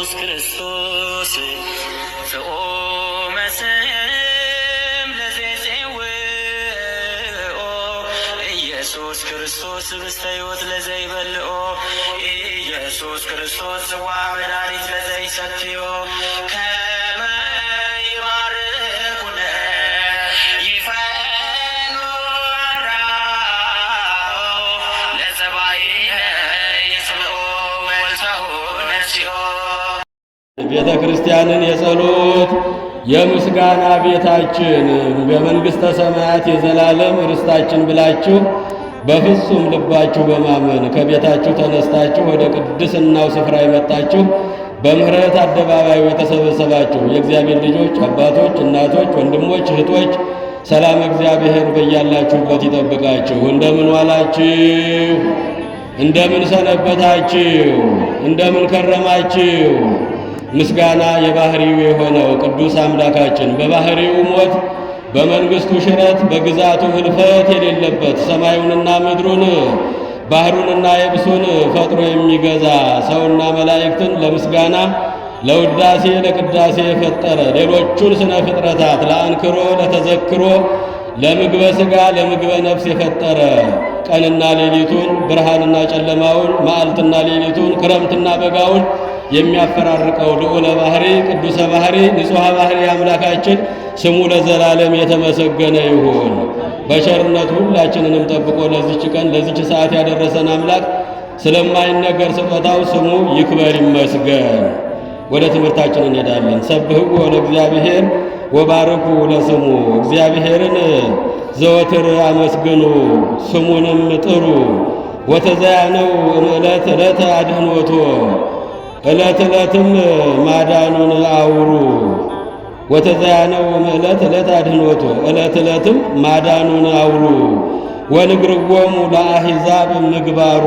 ኢየሱስ ክርስቶስ ፍኦመ ስም ለዘይጼውኦ ኢየሱስ ክርስቶስ ህብስተ ሕይወት ለዘይበልዖ ኢየሱስ ክርስቶስ ጽዋ መድኃኒት ለዘይሰትዮ ከመ ይባርኩነ ይፈኑ አራው ለጸባኢነ ይጽብኦ ወልታሁ ነሲኦ። ቤተ ክርስቲያንን የጸሎት የምስጋና ቤታችን በመንግሥተ ሰማያት የዘላለም ርስታችን ብላችሁ በፍጹም ልባችሁ በማመን ከቤታችሁ ተነስታችሁ ወደ ቅድስናው ስፍራ የመጣችሁ በምህረት አደባባዩ የተሰበሰባችሁ የእግዚአብሔር ልጆች አባቶች፣ እናቶች፣ ወንድሞች፣ እህቶች ሰላም እግዚአብሔር በያላችሁበት ይጠብቃችሁ። እንደምን ዋላችሁ? እንደምን ሰነበታችሁ? እንደምን ከረማችሁ? ምስጋና የባህሪው የሆነው ቅዱስ አምላካችን በባህሪው ሞት በመንግሥቱ ሽረት በግዛቱ ህልፈት የሌለበት ሰማዩንና ምድሩን ባህሩንና የብሱን ፈጥሮ የሚገዛ ሰውና መላእክትን ለምስጋና ለውዳሴ ለቅዳሴ የፈጠረ ሌሎቹን ስነ ፍጥረታት ለአንክሮ ለተዘክሮ ለምግበ ሥጋ ለምግበ ነፍስ የፈጠረ ቀንና ሌሊቱን ብርሃንና ጨለማውን መዓልትና ሌሊቱን ክረምትና በጋውን የሚያፈራርቀው ልዑለ ባህሪ ቅዱሰ ባህሪ ንጹሐ ባህሪ አምላካችን ስሙ ለዘላለም የተመሰገነ ይሁን። በቸርነቱ ሁላችንንም ጠብቆ ለዚች ቀን ለዚች ሰዓት ያደረሰን አምላክ ስለማይነገር ስጦታው ስሙ ይክበር ይመስገን። ወደ ትምህርታችን እንሄዳለን። ሰብሕዎ ለእግዚአብሔር ወባርኩ ለስሙ። እግዚአብሔርን ዘወትር አመስግኑ ስሙንም ጥሩ። ወተዘያነው ዕለት ዕለት አድኅኖቶ ዕለት ዕለትም ማዳኑን አውሩ። ወተዘያነው ዕለት ዕለት አድኅኖቶ ዕለት ዕለትም ማዳኑን አውሩ። ወንግርዎሙ ለአሕዛብ ምግባሮ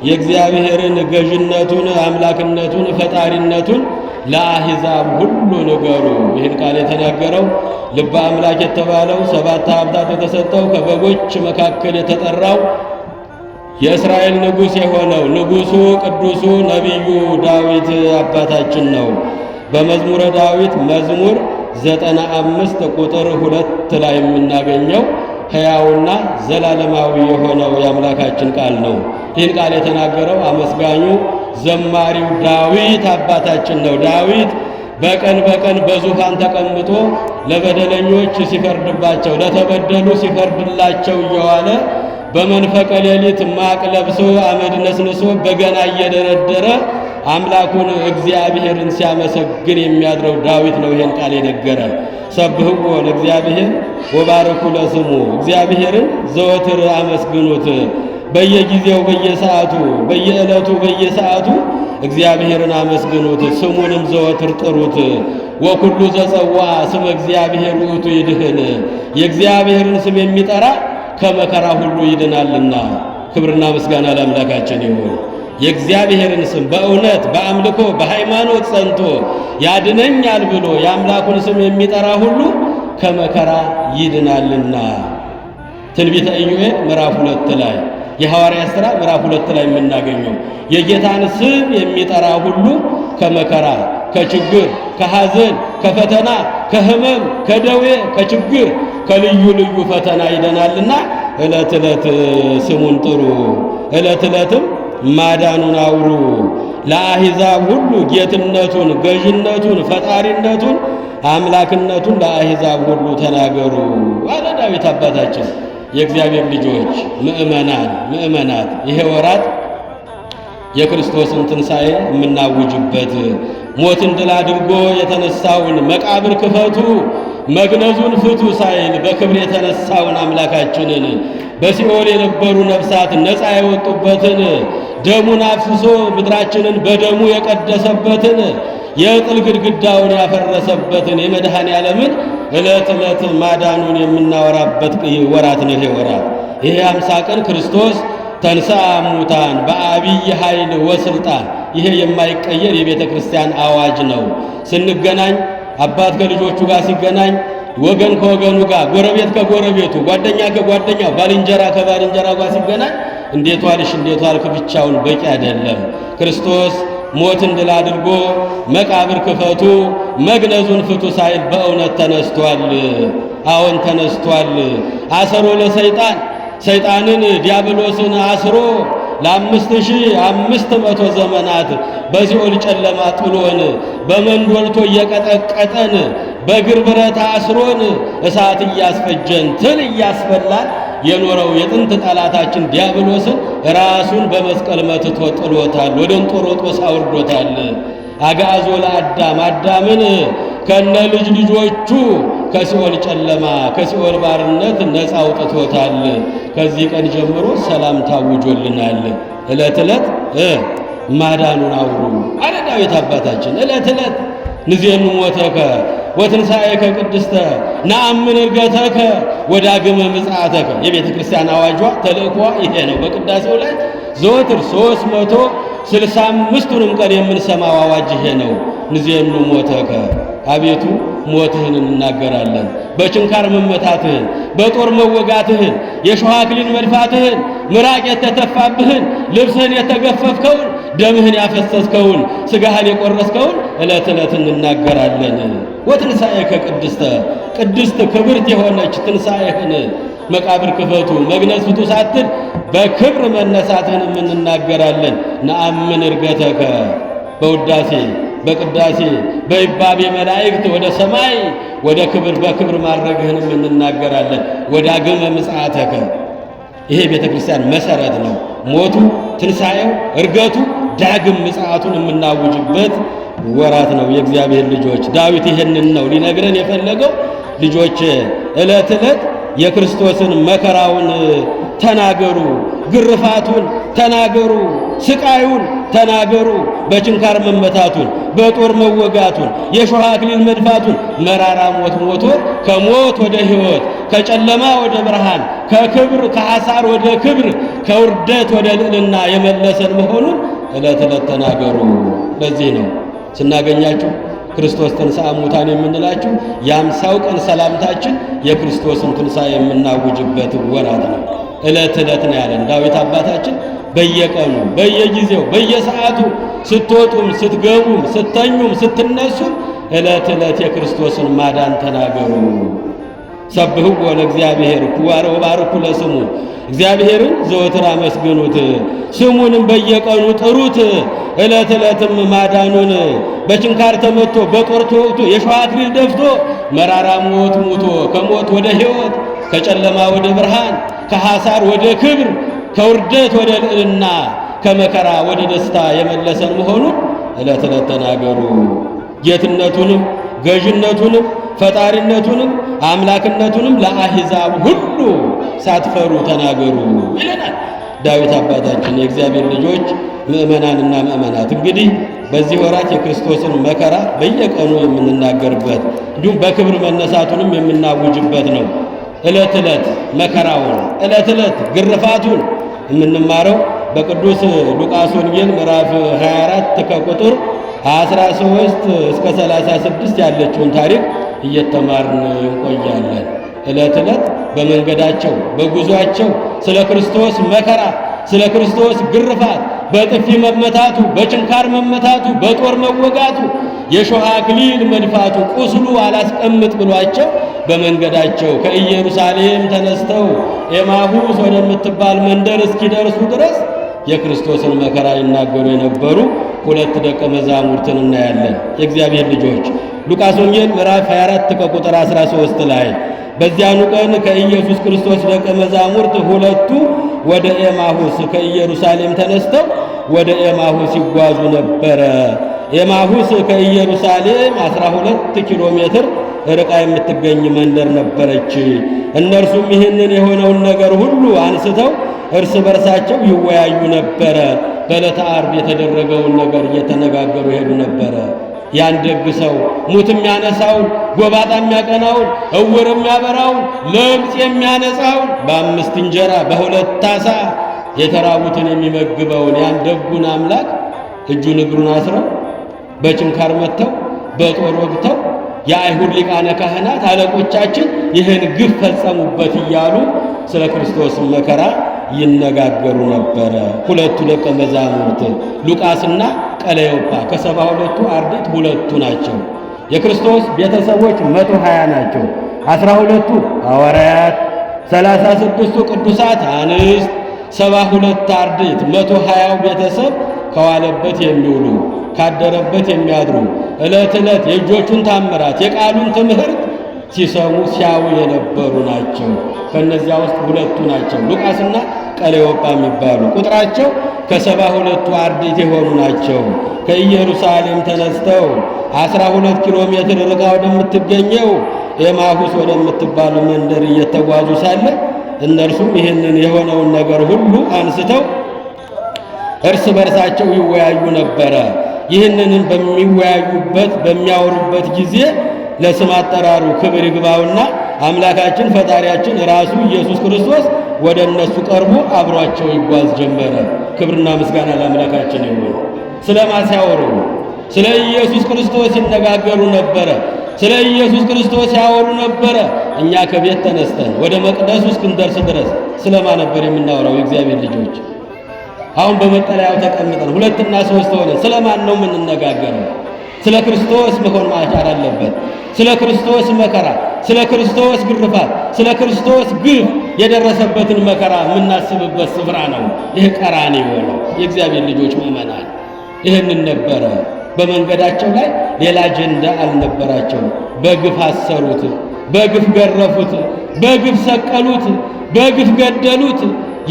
የእግዚአብሔርን ገዥነቱን አምላክነቱን ፈጣሪነቱን ለአሕዛብ ሁሉ ንገሩ። ይህን ቃል የተናገረው ልበ አምላክ የተባለው ሰባት ሀብታት የተሰጠው ከበጎች መካከል የተጠራው የእስራኤል ንጉሥ የሆነው ንጉሡ ቅዱሱ ነቢዩ ዳዊት አባታችን ነው። በመዝሙረ ዳዊት መዝሙር 95 ቁጥር 2 ላይ የምናገኘው ሕያውና ዘላለማዊ የሆነው የአምላካችን ቃል ነው። ይህን ቃል የተናገረው አመስጋኙ ዘማሪው ዳዊት አባታችን ነው። ዳዊት በቀን በቀን በዙፋን ተቀምጦ ለበደለኞች ሲፈርድባቸው ለተበደሉ ሲፈርድላቸው እየዋለ በመንፈቀ ሌሊት ማቅ ለብሶ አመድ ነስንሶ በገና እየደረደረ አምላኩን እግዚአብሔርን ሲያመሰግን የሚያድረው ዳዊት ነው። ይሄን ቃል የነገረን ሰብሕዎ ለእግዚአብሔር ወባርኩ ለስሙ። እግዚአብሔርን ዘወትር አመስግኑት። በየጊዜው በየሰዓቱ በየዕለቱ በየሰዓቱ እግዚአብሔርን አመስግኑት፣ ስሙንም ዘወትር ጥሩት። ወኩሉ ዘጸዋ ስመ እግዚአብሔር ውእቱ ይድህን። የእግዚአብሔርን ስም የሚጠራ ከመከራ ሁሉ ይድናልና። ክብርና ምስጋና ለአምላካችን ይሁን። የእግዚአብሔርን ስም በእውነት በአምልኮ በሃይማኖት ጸንቶ ያድነኛል ብሎ የአምላኩን ስም የሚጠራ ሁሉ ከመከራ ይድናልና። ትንቢተ ኢዩኤል ምዕራፍ 2 ላይ የሐዋርያት ሥራ ምዕራፍ 2 ላይ የምናገኘው የጌታን ስም የሚጠራ ሁሉ ከመከራ ከችግር ከሐዘን ከፈተና ከሕመም ከደዌ ከችግር ከልዩ ልዩ ፈተና ይደናልና ዕለት ዕለት ስሙን ጥሩ፣ ዕለት ዕለትም ማዳኑን አውሩ። ለአሕዛብ ሁሉ ጌትነቱን ገዥነቱን ፈጣሪነቱን አምላክነቱን ለአሕዛብ ሁሉ ተናገሩ አለ ዳዊት አባታችን። የእግዚአብሔር ልጆች ምእመናን ምእመናት ይሄ ወራት የክርስቶስን ትንሣኤ የምናውጅበት ሞትን ድል አድርጎ የተነሳውን መቃብር ክፈቱ መግነዙን ፍቱ ሳይል በክብር የተነሳውን አምላካችንን በሲኦል የነበሩ ነፍሳት ነፃ የወጡበትን ደሙን አፍስሶ ምድራችንን በደሙ የቀደሰበትን የጥል ግድግዳውን ያፈረሰበትን የመድኃኔ ዓለምን ዕለት ዕለት ማዳኑን የምናወራበት ወራት ነው። ይሄ ወራት ይሄ 50 ቀን ክርስቶስ ተንሥአ እሙታን በአቢይ ኃይል ወስልጣን ይሄ የማይቀየር የቤተ ክርስቲያን አዋጅ ነው። ስንገናኝ አባት ከልጆቹ ጋር ሲገናኝ ወገን ከወገኑ ጋር ጎረቤት ከጎረቤቱ ጓደኛ ከጓደኛው ባልንጀራ ከባልንጀራ ጋር ሲገናኝ እንዴት ዋልሽ እንዴት ዋልክ ብቻውን በቂ አይደለም። ክርስቶስ ሞትን ድል አድርጎ መቃብር ክፈቱ መግነዙን ፍቱ ሳይል በእውነት ተነስቷል። አዎን ተነስቷል። አሰሮ ለሰይጣን ሰይጣንን ዲያብሎስን አስሮ ለ5500 ዘመናት በሲኦል ጨለማ ጥሎን በመንዶልቶ እየቀጠቀጠን በእግር ብረት አስሮን እሳት እያስፈጀን ትል እያስበላን የኖረው የጥንት ጠላታችን ዲያብሎስን ራሱን በመስቀል መትቶ ጥሎታል። ወደ እንጦሮጦስ አውርዶታል። አጋዞ ለአዳም አዳምን ከነ ልጅ ልጆቹ ከሲኦል ጨለማ ከሲኦል ባርነት ነፃ አውጥቶታል። ከዚህ ቀን ጀምሮ ሰላም ታውጆልናል። ዕለት ዕለት ማዳኑን አውሩ አለ ዳዊት አባታችን። ዕለት ዕለት ንዜኑ ሞተከ ወትንሣኤከ ቅድስተ ነአምን ዕርገተከ ወዳግመ ምጽአተከ። የቤተ ክርስቲያን አዋጇ ተልእኳ ይሄ ነው። በቅዳሴው ላይ ዘወትር 365ቱንም ቀን የምንሰማው አዋጅ ይሄ ነው። ንዜኑ ሞተከ አቤቱ ሞትህን እንናገራለን። በችንካር መመታትህን፣ በጦር መወጋትህን፣ የሾህ አክሊል መድፋትህን፣ ምራቅ የተተፋብህን፣ ልብስህን የተገፈፍከውን፣ ደምህን ያፈሰስከውን፣ ስጋህን የቆረስከውን ዕለት ዕለት እንናገራለን። ወትንሣኤከ ቅድስተ ቅድስት ክብርት የሆነች ትንሣኤህን መቃብር ክፈቱ መግነዝ ፍቱ ሳትል በክብር መነሳትህን እንናገራለን። ነአምን ዕርገተከ በውዳሴ በቅዳሴ በይባቤ መላእክት ወደ ሰማይ ወደ ክብር በክብር ማድረግህንም እንናገራለን። ወዳግመ ምጽአተከ ይሄ ቤተ ክርስቲያን መሰረት ነው። ሞቱ፣ ትንሣኤው፣ ዕርገቱ፣ ዳግም ምጽአቱን የምናውጅበት ወራት ነው። የእግዚአብሔር ልጆች ዳዊት ይሄንን ነው ሊነግረን የፈለገው። ልጆች ዕለት ዕለት የክርስቶስን መከራውን ተናገሩ፣ ግርፋቱን ተናገሩ፣ ስቃዩን ተናገሩ፣ በችንካር መመታቱን፣ በጦር መወጋቱን፣ የሾህ አክሊል መድፋቱን፣ መራራ ሞት ሞቶ ከሞት ወደ ሕይወት ከጨለማ ወደ ብርሃን ከክብር ከሐሳር ወደ ክብር ከውርደት ወደ ልዕልና የመለሰን መሆኑን ዕለት ዕለት ተናገሩ። ለዚህ ነው ስናገኛችሁ ክርስቶስ ተንሥአ እሙታን የምንላችሁ የአምሳው ቀን ሰላምታችን የክርስቶስን ትንሣኤ የምናውጅበት ወራት ነው። ዕለት ዕለት ነው ያለን ዳዊት አባታችን። በየቀኑ በየጊዜው በየሰዓቱ ስትወጡም ስትገቡም ስተኙም ስትነሱም ዕለት ዕለት የክርስቶስን ማዳን ተናገሩ። ሰብሕዎ ለእግዚአብሔር ወባርኩ ለስሙ እግዚአብሔርን ዘወትር አመስግኑት፣ ስሙንም በየቀኑ ጥሩት። ዕለት ዕለትም ማዳኑን በችንካር ተመቶ በጦር ተወግቶ የሾህ አክሊል ደፍቶ መራራ ሞት ሙቶ ከሞት ወደ ሕይወት ከጨለማ ወደ ብርሃን ከሐሳር ወደ ክብር ከውርደት ወደ ልዕልና ከመከራ ወደ ደስታ የመለሰን መሆኑን ዕለት ዕለት ተናገሩ። ጌትነቱንም ገዥነቱንም ፈጣሪነቱንም አምላክነቱንም ለአሕዛብ ሁሉ ሳትፈሩ ተናገሩ ይለናል ዳዊት አባታችን። የእግዚአብሔር ልጆች ምእመናንና ምእመናት እንግዲህ በዚህ ወራት የክርስቶስን መከራ በየቀኑ የምንናገርበት እንዲሁም በክብር መነሳቱንም የምናውጅበት ነው። ዕለት ዕለት መከራውን ዕለት ዕለት ግርፋቱን የምንማረው በቅዱስ ሉቃስ ወንጌል ምዕራፍ 24 ከቁጥር 13 እስከ 36 ያለችውን ታሪክ እየተማርን እንቆያለን። ዕለት ዕለት በመንገዳቸው በጉዟቸው ስለ ክርስቶስ መከራ ስለ ክርስቶስ ግርፋት በጥፊ መመታቱ፣ በችንካር መመታቱ፣ በጦር መወጋቱ፣ የሾህ አክሊል መድፋቱ ቁስሉ አላስቀምጥ ብሏቸው በመንገዳቸው ከኢየሩሳሌም ተነስተው ኤማሁስ ወደምትባል መንደር እስኪደርሱ ድረስ የክርስቶስን መከራ ይናገሩ የነበሩ ሁለት ደቀ መዛሙርትን እናያለን። የእግዚአብሔር ልጆች ሉቃስ ወንጌል ምዕራፍ 24 ከቁጥር 13 ላይ በዚያኑ ቀን ከኢየሱስ ክርስቶስ ደቀ መዛሙርት ሁለቱ ወደ ኤማሁስ ከኢየሩሳሌም ተነስተው ወደ ኤማሁስ ይጓዙ ነበረ። ኤማሁስ ከኢየሩሳሌም 12 ኪሎ ሜትር ርቃ የምትገኝ መንደር ነበረች። እነርሱም ይህንን የሆነውን ነገር ሁሉ አንስተው እርስ በርሳቸው ይወያዩ ነበረ። በዕለተ ዓርብ የተደረገውን ነገር እየተነጋገሩ ሄዱ ነበረ። ያን ደግ ሰው ሙት የሚያነሳውን፣ ጎባጣ የሚያቀናውን፣ እውር የሚያበራውን፣ ለምጽ የሚያነጻውን፣ በ5 እንጀራ በ2 ዓሣ የተራቡትን የሚመግበውን ያን ደጉን አምላክ እጁን እግሩን አስረው በችንካር መተው በጦር ወግተው የአይሁድ ሊቃነ ካህናት አለቆቻችን ይህን ግፍ ፈጸሙበት እያሉ ስለ ክርስቶስ መከራ ይነጋገሩ ነበረ። ሁለቱ ደቀ መዛሙርት ሉቃስና ቀለዮጳ ከ72ቱ አርድእት ሁለቱ ናቸው። የክርስቶስ ቤተሰቦች 120 ናቸው። 12ቱ ሐዋርያት፣ 36ቱ ቅዱሳት አንስት፣ 72 አርድእት 120ው ቤተሰብ ከዋለበት የሚውሉ ካደረበት የሚያድሩ ዕለት ዕለት የእጆቹን ታምራት የቃሉን ትምህርት ሲሰሙ ሲያዩ የነበሩ ናቸው። ከነዚያ ውስጥ ሁለቱ ናቸው ሉቃስና ቀለዮጳ የሚባሉ። ቁጥራቸው ከ72ቱ አርድእት የሆኑ ናቸው። ከኢየሩሳሌም ተነስተው 12 ኪሎ ሜትር ርቃ ወደምትገኘው ኤማሁስ ወደምትባል መንደር እየተጓዙ ሳለ እነርሱም ይህንን የሆነውን ነገር ሁሉ አንስተው እርስ በርሳቸው ይወያዩ ነበረ። ይህንንም በሚወያዩበት በሚያወሩበት ጊዜ ለስም አጠራሩ ክብር ይግባውና አምላካችን ፈጣሪያችን ራሱ ኢየሱስ ክርስቶስ ወደ እነሱ ቀርቦ አብሯቸው ይጓዝ ጀመረ። ክብርና ምስጋና ለአምላካችን ይሁን። ስለማን ሲያወሩ? ስለ ኢየሱስ ክርስቶስ ይነጋገሩ ነበረ። ስለ ኢየሱስ ክርስቶስ ያወሩ ነበረ። እኛ ከቤት ተነስተን ወደ መቅደሱ እስክንደርስ ድረስ ስለማን ነበር የምናወራው? የእግዚአብሔር ልጆች አሁን በመጠለያው ተቀምጠን 2 እና 3 ሆነን ስለማን ነው የምንነጋገረው? ስለ ክርስቶስ መሆን ማቻል አለበት። ስለ ክርስቶስ መከራ፣ ስለ ክርስቶስ ግርፋት፣ ስለ ክርስቶስ ግፍ የደረሰበትን መከራ የምናስብበት ስፍራ ነው። ይህ ቀራንዮ ነው። የእግዚአብሔር ልጆች ምእመናን ይህንን ነበረ። በመንገዳቸው ላይ ሌላ አጀንዳ አልነበራቸውም። በግፍ አሰሩት፣ በግፍ ገረፉት፣ በግፍ ሰቀሉት፣ በግፍ ገደሉት።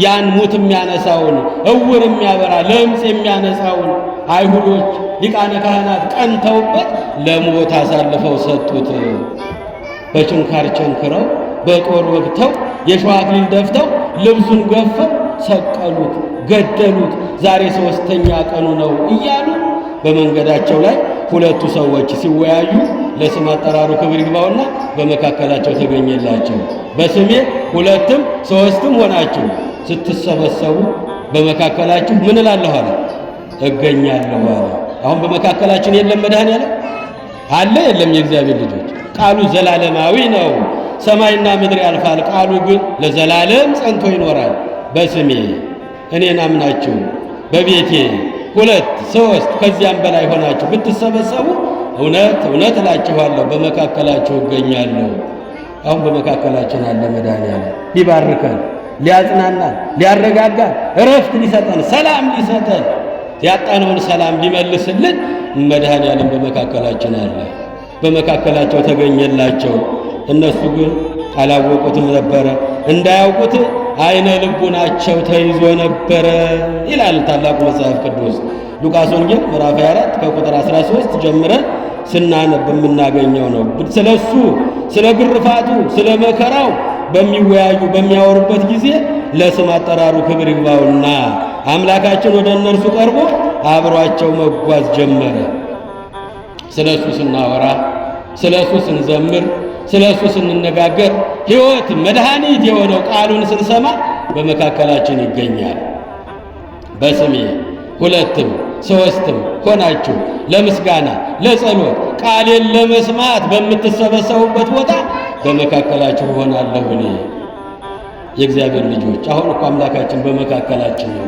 ያን ሙት የሚያነሳውን እውር የሚያበራ ለምጽ የሚያነሳውን አይሁዶች ሊቃነ ካህናት ቀንተውበት ለሞት አሳልፈው ሰጡት። በችንካር ቸንክረው በጦር ወግተው የሸዋ አክሊል ደፍተው ልብሱን ገፈው ሰቀሉት፣ ገደሉት። ዛሬ 3ኛ ቀኑ ነው እያሉ በመንገዳቸው ላይ ሁለቱ ሰዎች ሲወያዩ ለስም አጠራሩ ክብር ይግባውና በመካከላቸው ተገኘላቸው። በስሜ 2ም 3ም ሆናችሁ ስትሰበሰቡ በመካከላችሁ ምን እላለሁ አለ? እገኛለሁ አለ። አሁን በመካከላችን የለም መድኃኔዓለም አለ? የለም? የእግዚአብሔር ልጆች ቃሉ ዘላለማዊ ነው። ሰማይና ምድር ያልፋል፣ ቃሉ ግን ለዘላለም ጸንቶ ይኖራል። በስሜ እኔን አምናችሁ በቤቴ 2 3 ከዚያም በላይ ሆናችሁ ብትሰበሰቡ እውነት እውነት እላችኋለሁ በመካከላችሁ እገኛለሁ። አሁን በመካከላችን አለ መድኃኔዓለም ሊባርከን፣ ሊያጽናናን፣ ሊያረጋጋን፣ እረፍት ሊሰጠን፣ ሰላም ሊሰጠን፣ ያጣነውን ሰላም ሊመልስልን መድኃኔዓለም በመካከላችን አለ። በመካከላቸው ተገኘላቸው። እነሱ ግን አላወቁትም ነበረ። እንዳያውቁት አይነ ልቡናቸው ተይዞ ነበረ ይላል ታላቁ መጽሐፍ ቅዱስ። ሉቃስ ወንጌል ምዕራፍ 24 ከቁጥር 13 ጀምረን ስናነብ የምናገኘው ነው። ስለሱ ስለ ግርፋቱ ስለ መከራው በሚወያዩ በሚያወሩበት ጊዜ ለስም አጠራሩ ክብር ይግባውና አምላካችን ወደ እነርሱ ቀርቦ አብሯቸው መጓዝ ጀመረ። ስለሱ ስናወራ፣ ስለሱ ስንዘምር፣ ስለሱ ስንነጋገር ሕይወት መድኃኒት የሆነው ቃሉን ስንሰማ በመካከላችን ይገኛል። በስሜ 2ም 3ም ሆናችሁ ለምስጋና ለጸሎት ቃሌን ለመስማት በምትሰበሰቡበት ቦታ በመካከላችሁ እሆናለሁ እኔ። የእግዚአብሔር ልጆች አሁን እኮ አምላካችን በመካከላችን ነው።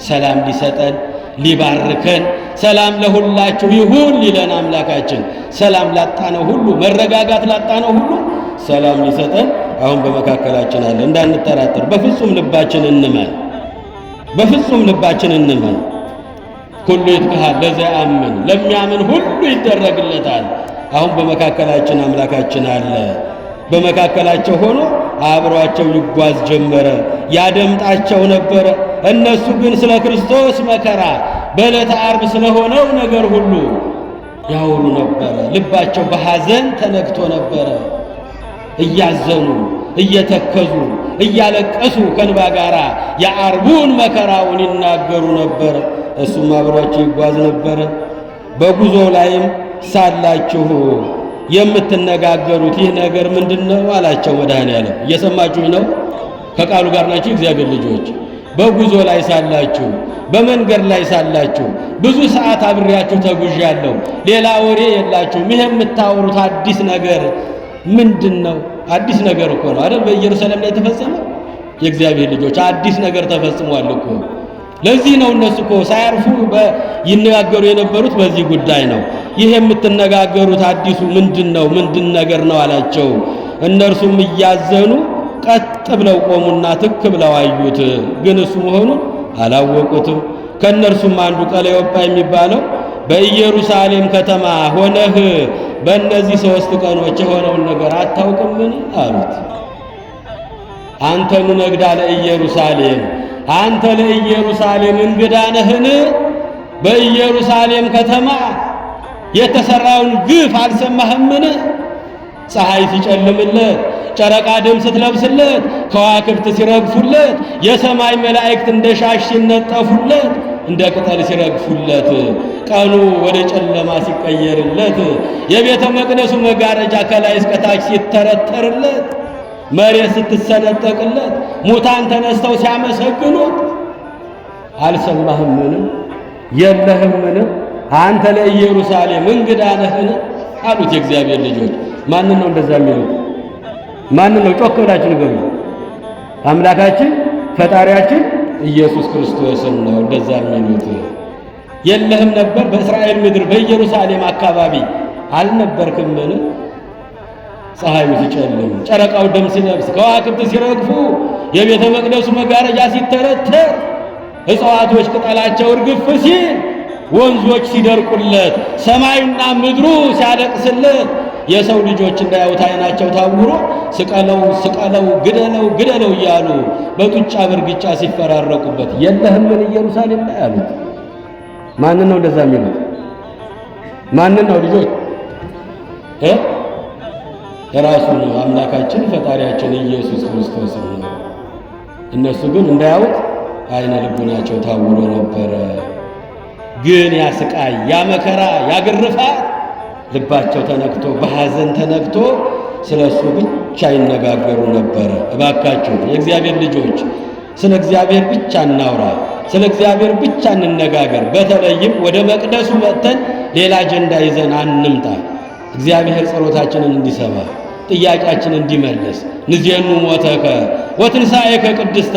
ሰላም ሊሰጠን ሊባርከን፣ ሰላም ለሁላችሁ ይሁን ሊለን አምላካችን ሰላም ላጣነው ሁሉ መረጋጋት ላጣነው ሁሉ ሰላም ሊሰጠን አሁን በመካከላችን አለ። እንዳንጠራጠር በፍጹም ልባችን እንመን፣ በፍጹም ልባችን እንመን። ሁሉ ይትካሃል ለዘያምን፣ ለሚያምን ሁሉ ይደረግለታል። አሁን በመካከላችን አምላካችን አለ። በመካከላቸው ሆኖ አብሯቸው ይጓዝ ጀመረ፣ ያደምጣቸው ነበረ። እነሱ ግን ስለ ክርስቶስ መከራ በዕለተ ዓርብ ስለሆነው ነገር ሁሉ ያወሩ ነበረ። ልባቸው በሐዘን ተነክቶ ነበረ። እያዘኑ እየተከዙ እያለቀሱ ከንባ ጋራ የዓርቡን መከራውን ይናገሩ ነበር። እሱም አብሯቸው ይጓዝ ነበረ። በጉዞ ላይም ሳላችሁ የምትነጋገሩት ይህ ነገር ምንድነው አላቸው መድኃኔዓለም። እየሰማችሁኝ ነው? ከቃሉ ጋር ናችሁ እግዚአብሔር ልጆች። በጉዞ ላይ ሳላችሁ፣ በመንገድ ላይ ሳላችሁ ብዙ ሰዓት አብሬያችሁ ተጉዣለሁ። ሌላ ወሬ የላችሁም። ይሄ የምታወሩት አዲስ ነገር ምንድነው? አዲስ ነገር እኮ ነው አይደል? በኢየሩሳሌም ላይ የተፈጸመ የእግዚአብሔር ልጆች አዲስ ነገር ተፈጽሟል እኮ። ለዚህ ነው እነሱ እኮ ሳያርፉ ይነጋገሩ የነበሩት በዚህ ጉዳይ ነው። ይህ የምትነጋገሩት አዲሱ ምንድነው? ምንድን ነገር ነው አላቸው። እነርሱም እያዘኑ ቀጥ ብለው ቆሙና ትክ ብለው አዩት፣ ግን እሱ መሆኑን አላወቁትም። ከእነርሱም አንዱ ቀለዮጳ የሚባለው በኢየሩሳሌም ከተማ ሆነህ በእነዚህ 3 ቀኖች የሆነውን ነገር አታውቅምን አሉት። አንተኑ ነግዳ ለኢየሩሳሌም፣ አንተ ለኢየሩሳሌም እንግዳ ነህን? በኢየሩሳሌም ከተማ የተሰራውን ግፍ አልሰማህምን? ፀሐይ ሲጨልምለት፣ ጨረቃ ደም ስትለብስለት፣ ከዋክብት ሲረግፉለት፣ የሰማይ መላእክት እንደ ሻሽ ሲነጠፉለት፣ እንደ ቅጠል ሲረግፉለት፣ ቀኑ ወደ ጨለማ ሲቀየርለት፣ የቤተ መቅደሱ መጋረጃ ከላይ እስከ ታች ሲተረተርለት፣ መሬት ስትሰነጠቅለት፣ ሙታን ተነስተው ሲያመሰግኑት አልሰማህምን? የለህምን? አንተ ለኢየሩሳሌም እንግዳ ነህን አሉት የእግዚአብሔር ልጆች። ማንን ነው እንደዛ የሚሉት? ማንን ነው? ጮክ ብላችሁ ንገሩ። አምላካችን ፈጣሪያችን ኢየሱስ ክርስቶስን ነው እንደዛ የሚሉት። የለህም ነበር? በእስራኤል ምድር በኢየሩሳሌም አካባቢ አልነበርክምን? ፀሐዩ ሲጨልም፣ ጨረቃው ደም ሲለብስ፣ ከዋክብት ሲረግፉ፣ የቤተ መቅደሱ መጋረጃ ሲተረተር፣ እጽዋቶች ቅጠላቸው እርግፍ ሲል፣ ወንዞች ሲደርቁለት፣ ሰማዩና ምድሩ ሲያለቅስለት፣ የሰው ልጆች እንዳያዩት ዓይናቸው ታውሮ ስቀለው ስቀለው ግደለው ግደለው እያሉ በጡጫ በርግጫ ሲፈራረቁበት የለህምን ኢየሩሳሌም ላይ አሉት። ማንን ነው እንደዛ የሚሉት? ማንን ነው ልጆች? የራሱን አምላካችን ፈጣሪያችን ኢየሱስ ክርስቶስ ነው። እነሱ ግን እንዳያዩት ዓይነ ልቡናቸው ታውሮ ነበረ። ግን ያ ስቃይ፣ ያ መከራ፣ ያ ግርፋት ልባቸው ተነክቶ በሐዘን ተነክቶ ስለሱ ብቻ ይነጋገሩ ነበረ። እባካችሁ የእግዚአብሔር ልጆች ስለ እግዚአብሔር ብቻ እናውራ፣ ስለ እግዚአብሔር ብቻ እንነጋገር። በተለይም ወደ መቅደሱ መጥተን ሌላ አጀንዳ ይዘን አንምጣ። እግዚአብሔር ጸሎታችንን እንዲሰማ፣ ጥያቄያችንን እንዲመልስ። ንዜኑ ሞተከ ወትንሣኤከ ቅድስተ፣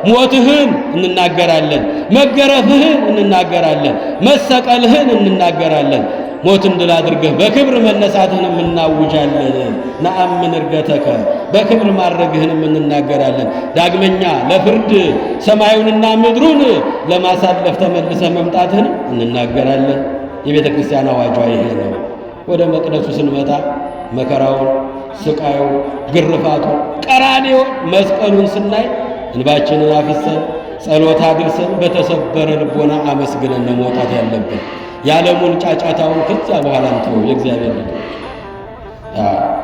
ሞትህን እንናገራለን፣ መገረፍህን እንናገራለን፣ መሰቀልህን እንናገራለን። ሞትን ድል አድርገህ በክብር መነሳትህንም እናውጃለን። ነአምን ዕርገተከ፣ በክብር ማድረግህንም እንናገራለን። ዳግመኛ ለፍርድ ሰማዩንና ምድሩን ለማሳለፍ ተመልሰ መምጣትህንም እንናገራለን። የቤተ ክርስቲያን አዋጇ ይሄ ነው። ወደ መቅደሱ ስንመጣ መከራውን፣ ስቃዩን፣ ግርፋቱን፣ ቀራንዮውን፣ መስቀሉን ስናይ እንባችንን አፍሰን ጸሎት አድርሰን በተሰበረ ልቦና አመስግነን ነው መውጣት ያለብን። የዓለሙን ጫጫታውን ከዚያ በኋላ እንተው። የእግዚአብሔር ልጅ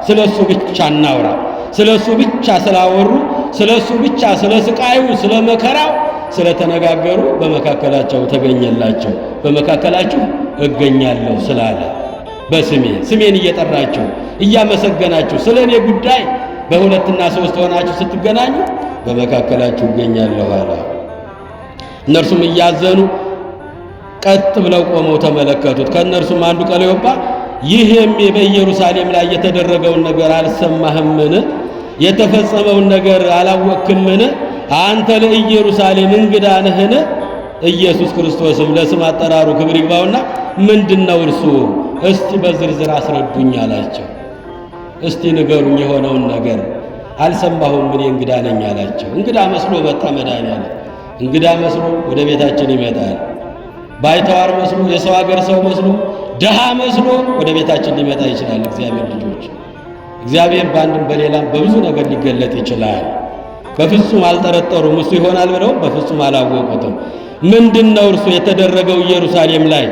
ስለሱ ብቻ እናውራ። ስለሱ ብቻ ስላወሩ፣ ስለሱ ብቻ ስለ ስቃዩ፣ ስለ መከራው ስለተነጋገሩ በመካከላቸው ተገኘላቸው። በመካከላችሁ እገኛለሁ ስላለ ስሜን እየጠራችሁ እያመሰገናችሁ ስለ እኔ ጉዳይ በሁለትና ሶስት ሆናችሁ ስትገናኙ በመካከላችሁ እገኛለሁ አለ። እነርሱም እያዘኑ ቀጥ ብለው ቆመው ተመለከቱት። ከእነርሱም አንዱ ቀለዮጳ ይህ በኢየሩሳሌም ላይ የተደረገውን ነገር አልሰማህምን? የተፈጸመውን ነገር አላወቅህምን? አንተ ለኢየሩሳሌም እንግዳ ነህን? ኢየሱስ ክርስቶስም ለስም አጠራሩ ክብር ይግባውና ምንድነው እርሱ? እስቲ በዝርዝር አስረዱኝ አላቸው። እስቲ ንገሩኝ የሆነውን ነገር። አልሰማሁም፣ እኔ እንግዳ ነኝ አላቸው። እንግዳ መስሎ መጣ መድኃኒዓለም። እንግዳ መስሎ ወደ ቤታችን ይመጣል። ባይተዋር መስሎ፣ የሰው ሀገር ሰው መስሎ፣ ደሃ መስሎ ወደ ቤታችን ሊመጣ ይችላል። እግዚአብሔር ልጆች፣ እግዚአብሔር በአንድም በሌላም በብዙ ነገር ሊገለጥ ይችላል። በፍጹም አልጠረጠሩም። እሱ ይሆናል ብለው በፍጹም አላወቁትም። ምንድነው እርሱ የተደረገው ኢየሩሳሌም ላይ?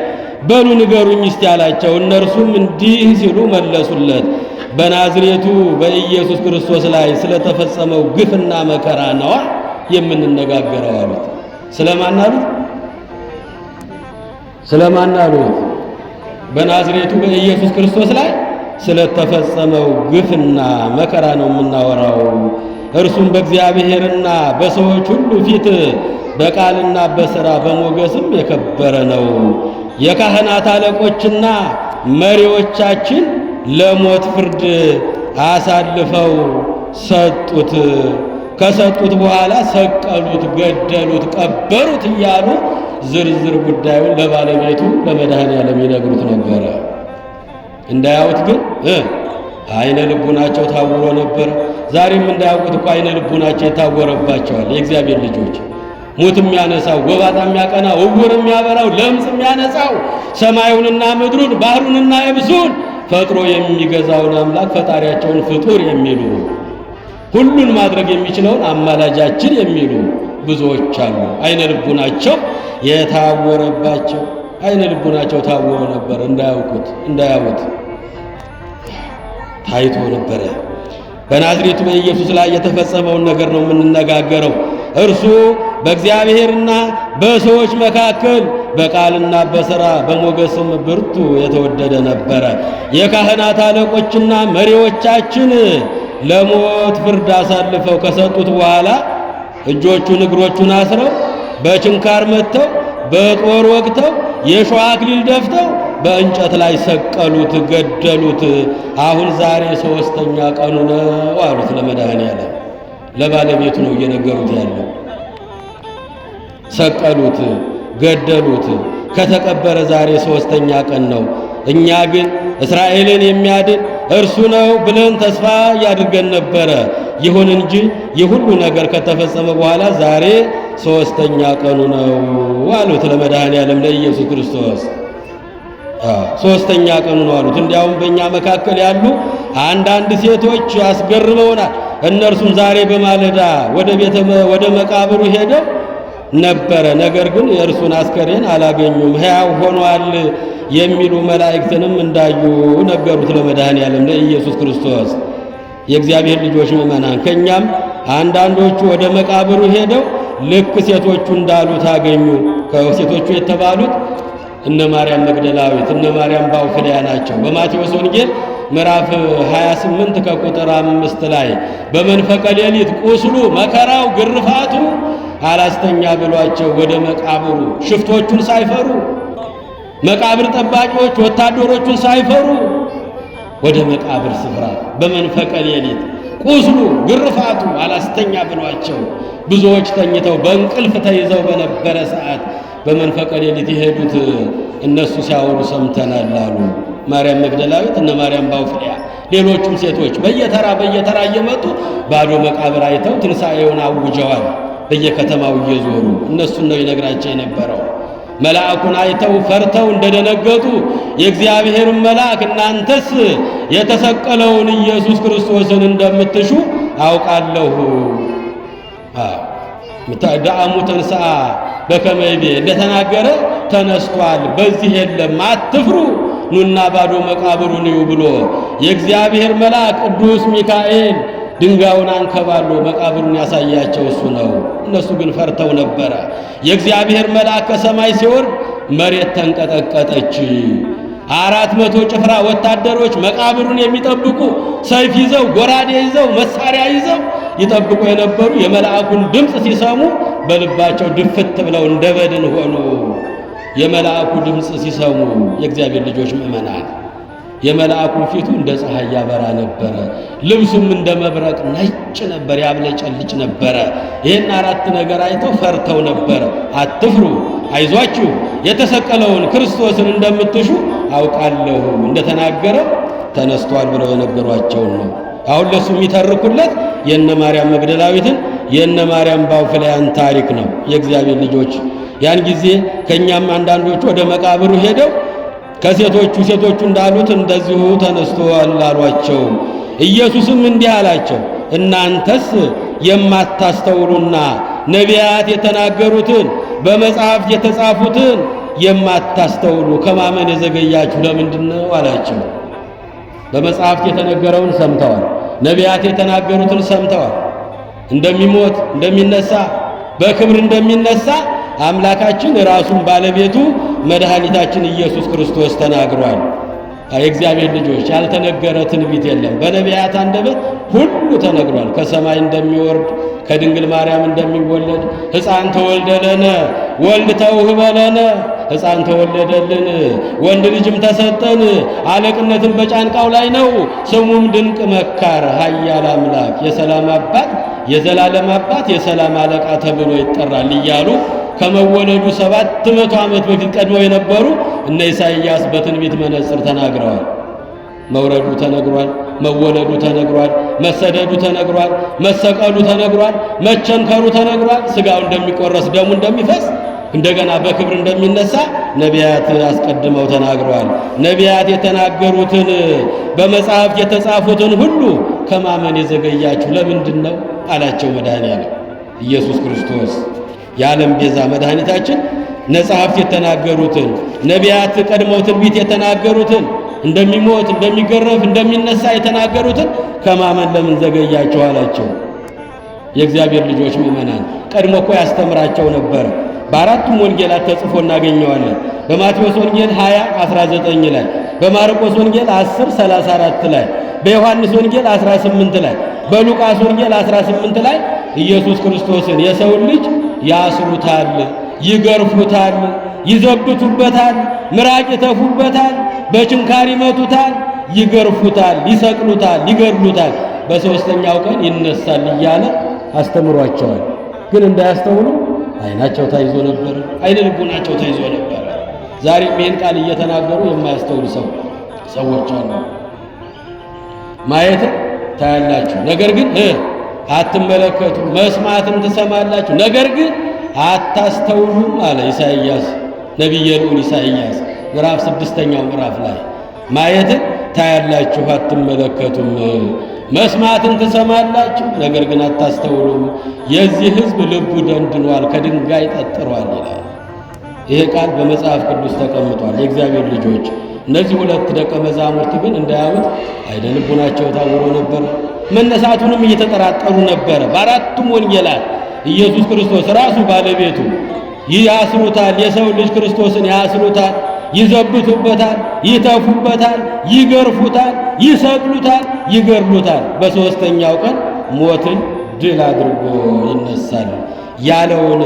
በሉ ንገሩኝ እስቲ አላቸው። እነርሱም እንዲህ ሲሉ መለሱለት፣ በናዝሬቱ በኢየሱስ ክርስቶስ ላይ ስለተፈጸመው ግፍና መከራ ነዋ የምንነጋገረው አሉት። ስለማን አሉት? ስለማን አሉት? በናዝሬቱ በኢየሱስ ክርስቶስ ላይ ስለተፈጸመው ግፍና መከራ ነው የምናወራው። እርሱም በእግዚአብሔርና በሰዎች ሁሉ ፊት በቃልና በሥራ በሞገስም የከበረ ነው። የካህናት አለቆችና መሪዎቻችን ለሞት ፍርድ አሳልፈው ሰጡት። ከሰጡት በኋላ ሰቀሉት፣ ገደሉት፣ ቀበሩት እያሉ ዝርዝር ጉዳዩን ለባለቤቱ ለመድኃኔዓለም ይነግሩት ነበረ። እንዳያዩት ግን አይነ ልቡናቸው ታውሮ ነበር። ዛሬም እንዳያውቁት እኮ አይነ ልቡናቸው የታወረባቸዋል። የእግዚአብሔር ልጆች ሙት የሚያነሳው፣ ጎባጣ የሚያቀናው፣ ዕውር የሚያበራው፣ ለምጽ የሚያነጻው፣ ሰማዩንና ምድሩን ባህሩንና የብሱን ፈጥሮ የሚገዛውን አምላክ ፈጣሪያቸውን ፍጡር የሚሉ ሁሉን ማድረግ የሚችለውን አማላጃችን የሚሉ ብዙዎች አሉ። አይነ ልቡናቸው የታወረባቸው፣ አይነ ልቡናቸው ታወረ ነበር። እንዳያዩት ታይቶ ነበረ። በናዝሬቱ በኢየሱስ ላይ የተፈጸመውን ነገር ነው የምንነጋገረው። እርሱ በእግዚአብሔርና በሰዎች መካከል በቃልና በሥራ በሞገስም ብርቱ የተወደደ ነበረ። የካህናት አለቆችና መሪዎቻችን ለሞት ፍርድ አሳልፈው ከሰጡት በኋላ እጆቹን እግሮቹን አስረው በችንካር መትተው በጦር ወግተው የሾህ አክሊል ደፍተው በእንጨት ላይ ሰቀሉት፣ ገደሉት። አሁን ዛሬ 3ኛ ቀኑ ነው አሉት ለመድኃኔዓለም። ለባለቤቱ ነው እየነገሩት ያለው። ሰቀሉት፣ ገደሉት። ከተቀበረ ዛሬ 3ኛ ቀን ነው። እኛ ግን እስራኤልን የሚያድን እርሱ ነው ብለን ተስፋ ያድርገን ነበረ። ይሁን እንጂ የሁሉ ነገር ከተፈጸመ በኋላ ዛሬ 3ኛ ቀኑ ነው አሉት ለመድኃኔዓለም ለኢየሱስ ክርስቶስ። 3ኛ ቀኑ ነው አሉት። እንዲያውም በእኛ መካከል ያሉ አንዳንድ ሴቶች ያስገርመውናል። እነርሱም ዛሬ በማለዳ ወደ መቃብሩ ሄደው ነበረ። ነገር ግን የእርሱን አስከሬን አላገኙም፣ ሕያው ሆኗል የሚሉ መላእክትንም እንዳዩ ነገሩት ለመድኃኔዓለም ለኢየሱስ ክርስቶስ። የእግዚአብሔር ልጆች ምእመናን፣ ከኛም አንዳንዶቹ ወደ መቃብሩ ሄደው ልክ ሴቶቹ እንዳሉት አገኙ። ከሴቶቹ የተባሉት እነ ማርያም መግደላዊት፣ እነ ማርያም ባውፍልያ ናቸው። በማቴዎስ ወንጌል ምዕራፍ 28 ከቁጥር 5 ላይ በመንፈቀ ሌሊት ቁስሉ፣ መከራው፣ ግርፋቱ አላስተኛ ብሏቸው ወደ መቃብሩ ሽፍቶቹን ሳይፈሩ፣ መቃብር ጠባቂዎች ወታደሮቹን ሳይፈሩ ወደ መቃብር ስፍራ በመንፈቀ ሌሊት ቁስሉ፣ ግርፋቱ አላስተኛ ብሏቸው ብዙዎች ተኝተው በእንቅልፍ ተይዘው በነበረ ሰዓት በመንፈቀ ሌሊት የሄዱት እነሱ ሲያወሩ ሰምተናል አሉ። ማርያም መግደላዊት፣ እነ ማርያም ባውፍልያ፣ ሌሎቹም ሴቶች በየተራ እየመጡ ባዶ መቃብር አይተው ትንሣኤውን አውጀዋል። በየከተማው እየዞሩ እነሱን ነው ይነግራቸው የነበረው። መልአኩን አይተው ፈርተው እንደደነገጡ የእግዚአብሔርን መልአክ እናንተስ የተሰቀለውን ኢየሱስ ክርስቶስን እንደምትሹ አውቃለሁ፣ ዳአሙ ተንሥአ በከመ ይቤ እንደተናገረ ተነስቷል፣ በዚህ የለም፣ አትፍሩ፣ ኑና ባዶ መቃብሩን እዩ ብሎ የእግዚአብሔር መልአክ ቅዱስ ሚካኤል ድንጋዩን አንከባሎ መቃብሩን ያሳያቸው እሱ ነው። እነሱ ግን ፈርተው ነበረ። የእግዚአብሔር መልአክ ከሰማይ ሲወርድ መሬት ተንቀጠቀጠች። 400 ጭፍራ ወታደሮች መቃብሩን የሚጠብቁ ሰይፍ ይዘው ጎራዴ ይዘው መሳሪያ ይዘው ይጠብቁ የነበሩ የመልአኩን ድምፅ ሲሰሙ በልባቸው ድፍት ብለው እንደ በድን ሆኑ። የመልአኩ ድምፅ ሲሰሙ የእግዚአብሔር ልጆች ምእመናን የመልአኩን ፊቱ እንደ ፀሐይ ያበራ ነበረ፣ ልብሱም እንደ መብረቅ ነጭ ነበር፣ ያብለጨልጭ ነበረ። ይህን 4 ነገር አይተው ፈርተው ነበረ። አትፍሩ፣ አይዟችሁ፣ የተሰቀለውን ክርስቶስን እንደምትሹ አውቃለሁ፣ እንደተናገረው ተነስቷል ብለው የነገሯቸውን ነው። አሁን ለሱ የሚተርኩለት የነ ማርያም መግደላዊትን የነ ማርያም ባውፍልያን ታሪክ ነው። የእግዚአብሔር ልጆች ያን ጊዜ ከኛም አንዳንዶቹ ወደ መቃብሩ ሄደው ሴቶቹ እንዳሉት እንደዚሁ ተነስቷል አሏቸው። ኢየሱስም እንዲህ አላቸው፣ እናንተስ የማታስተውሉና ነቢያት የተናገሩትን በመጽሐፍት የተጻፉትን የማታስተውሉ ከማመን የዘገያችሁ ለምንድን ነው አላቸው። በመጽሐፍት የተነገረውን ሰምተዋል፣ ነቢያት የተናገሩትን ሰምተዋል። እንደሚሞት እንደሚነሳ፣ በክብር እንደሚነሳ አምላካችን ራሱን ባለቤቱ መድኃኒታችን ኢየሱስ ክርስቶስ ተናግሯል። የእግዚአብሔር ልጆች ያልተነገረ ትንቢት የለም። በነቢያት አንደበት ሁሉ ተነግሯል። ከሰማይ እንደሚወርድ ከድንግል ማርያም እንደሚወለድ ሕፃን ተወልደ ለነ ወልድ ተውህበ ለነ፣ ሕፃን ተወለደልን፣ ወንድ ልጅም ተሰጠን፣ አለቅነትን በጫንቃው ላይ ነው፣ ስሙም ድንቅ መካር፣ ኃያል አምላክ፣ የሰላም አባት፣ የዘላለም አባት፣ የሰላም አለቃ ተብሎ ይጠራል እያሉ ከመወለዱ 700 ዓመት በፊት ቀድመው የነበሩ እነ ኢሳይያስ በትንቢት መነጽር ተናግረዋል። መውረዱ ተነግሯል፣ መወለዱ ተነግሯል፣ መሰደዱ ተነግሯል፣ መሰቀሉ ተነግሯል፣ መቸንከሩ ተነግሯል፣ ሥጋው እንደሚቆረስ ደሙ እንደሚፈስ እንደገና በክብር እንደሚነሳ ነቢያት አስቀድመው ተናግረዋል። ነቢያት የተናገሩትን በመጽሐፍት የተጻፉትን ሁሉ ከማመን የዘገያችሁ ለምንድን ነው አላቸው መድኃኔዓለም ኢየሱስ ክርስቶስ የዓለም ቤዛ መድኃኒታችን። መጽሐፍት የተናገሩትን ነቢያት ቀድመው ትንቢት የተናገሩትን እንደሚሞት እንደሚገረፍ እንደሚነሳ የተናገሩትን ከማመን ለምን ዘገያችሁ አላቸው። የእግዚአብሔር ልጆች ምእመናን ቀድሞ እኮ ያስተምራቸው ነበር። በአራቱም ወንጌላት ተጽፎ እናገኘዋለን። በማቴዎስ ወንጌል 20:19 ላይ፣ በማርቆስ ወንጌል 10:34 ላይ፣ በዮሐንስ ወንጌል 18 ላይ፣ በሉቃስ ወንጌል 18 ላይ ኢየሱስ ክርስቶስን የሰውን ልጅ ያስሩታል፣ ይገርፉታል፣ ይዘብቱበታል፣ ምራቅ ይተፉበታል፣ በችንካር ይመቱታል፣ ይገርፉታል፣ ይሰቅሉታል፣ ይገድሉታል፣ በሦስተኛው ቀን ይነሳል እያለ አስተምሯቸዋል። ግን እንዳያስተውሉ ዓይናቸው ታይዞ ነበር፣ ዓይነ ልቡናቸው ታይዞ ነበር። ዛሬም ይህን ቃል እየተናገሩ የማያስተውሉ ሰዎች አሉ። ማየት ታያላችሁ፣ ነገር ግን አትመለከቱ፣ መስማትም ትሰማላችሁ፣ ነገር ግን አታስተውሉም አለ ኢሳይያስ፣ ነቢየ ልዑል ኢሳይያስ ምዕራፍ 6ኛው ምዕራፍ ላይ ማየትን ታያላችሁ አትመለከቱም፣ መስማትን ትሰማላችሁ ነገር ግን አታስተውሉም፣ የዚህ ሕዝብ ልቡ ደንድኗል፣ ከድንጋይ ጠጥሯል ይላል። ይሄ ቃል በመጽሐፍ ቅዱስ ተቀምጧል። የእግዚአብሔር ልጆች እነዚህ ሁለት ደቀ መዛሙርት ግን እንዳያዩት ዓይነ ልቡናቸው ታውሮ ነበር፣ መነሳቱንም እየተጠራጠሩ ነበረ። በአራቱም ወንጌላት ኢየሱስ ክርስቶስ ራሱ ባለቤቱ ያስሩታል፣ የሰው ልጅ ክርስቶስን ያስሩታል፣ ይዘብቱበታል፣ ይተፉበታል፣ ይገርፉታል፣ ይሰቅሉታል፣ ይገድሉታል፣ በሦስተኛው ቀን ሞትን ድል አድርጎ ይነሳል ያለውን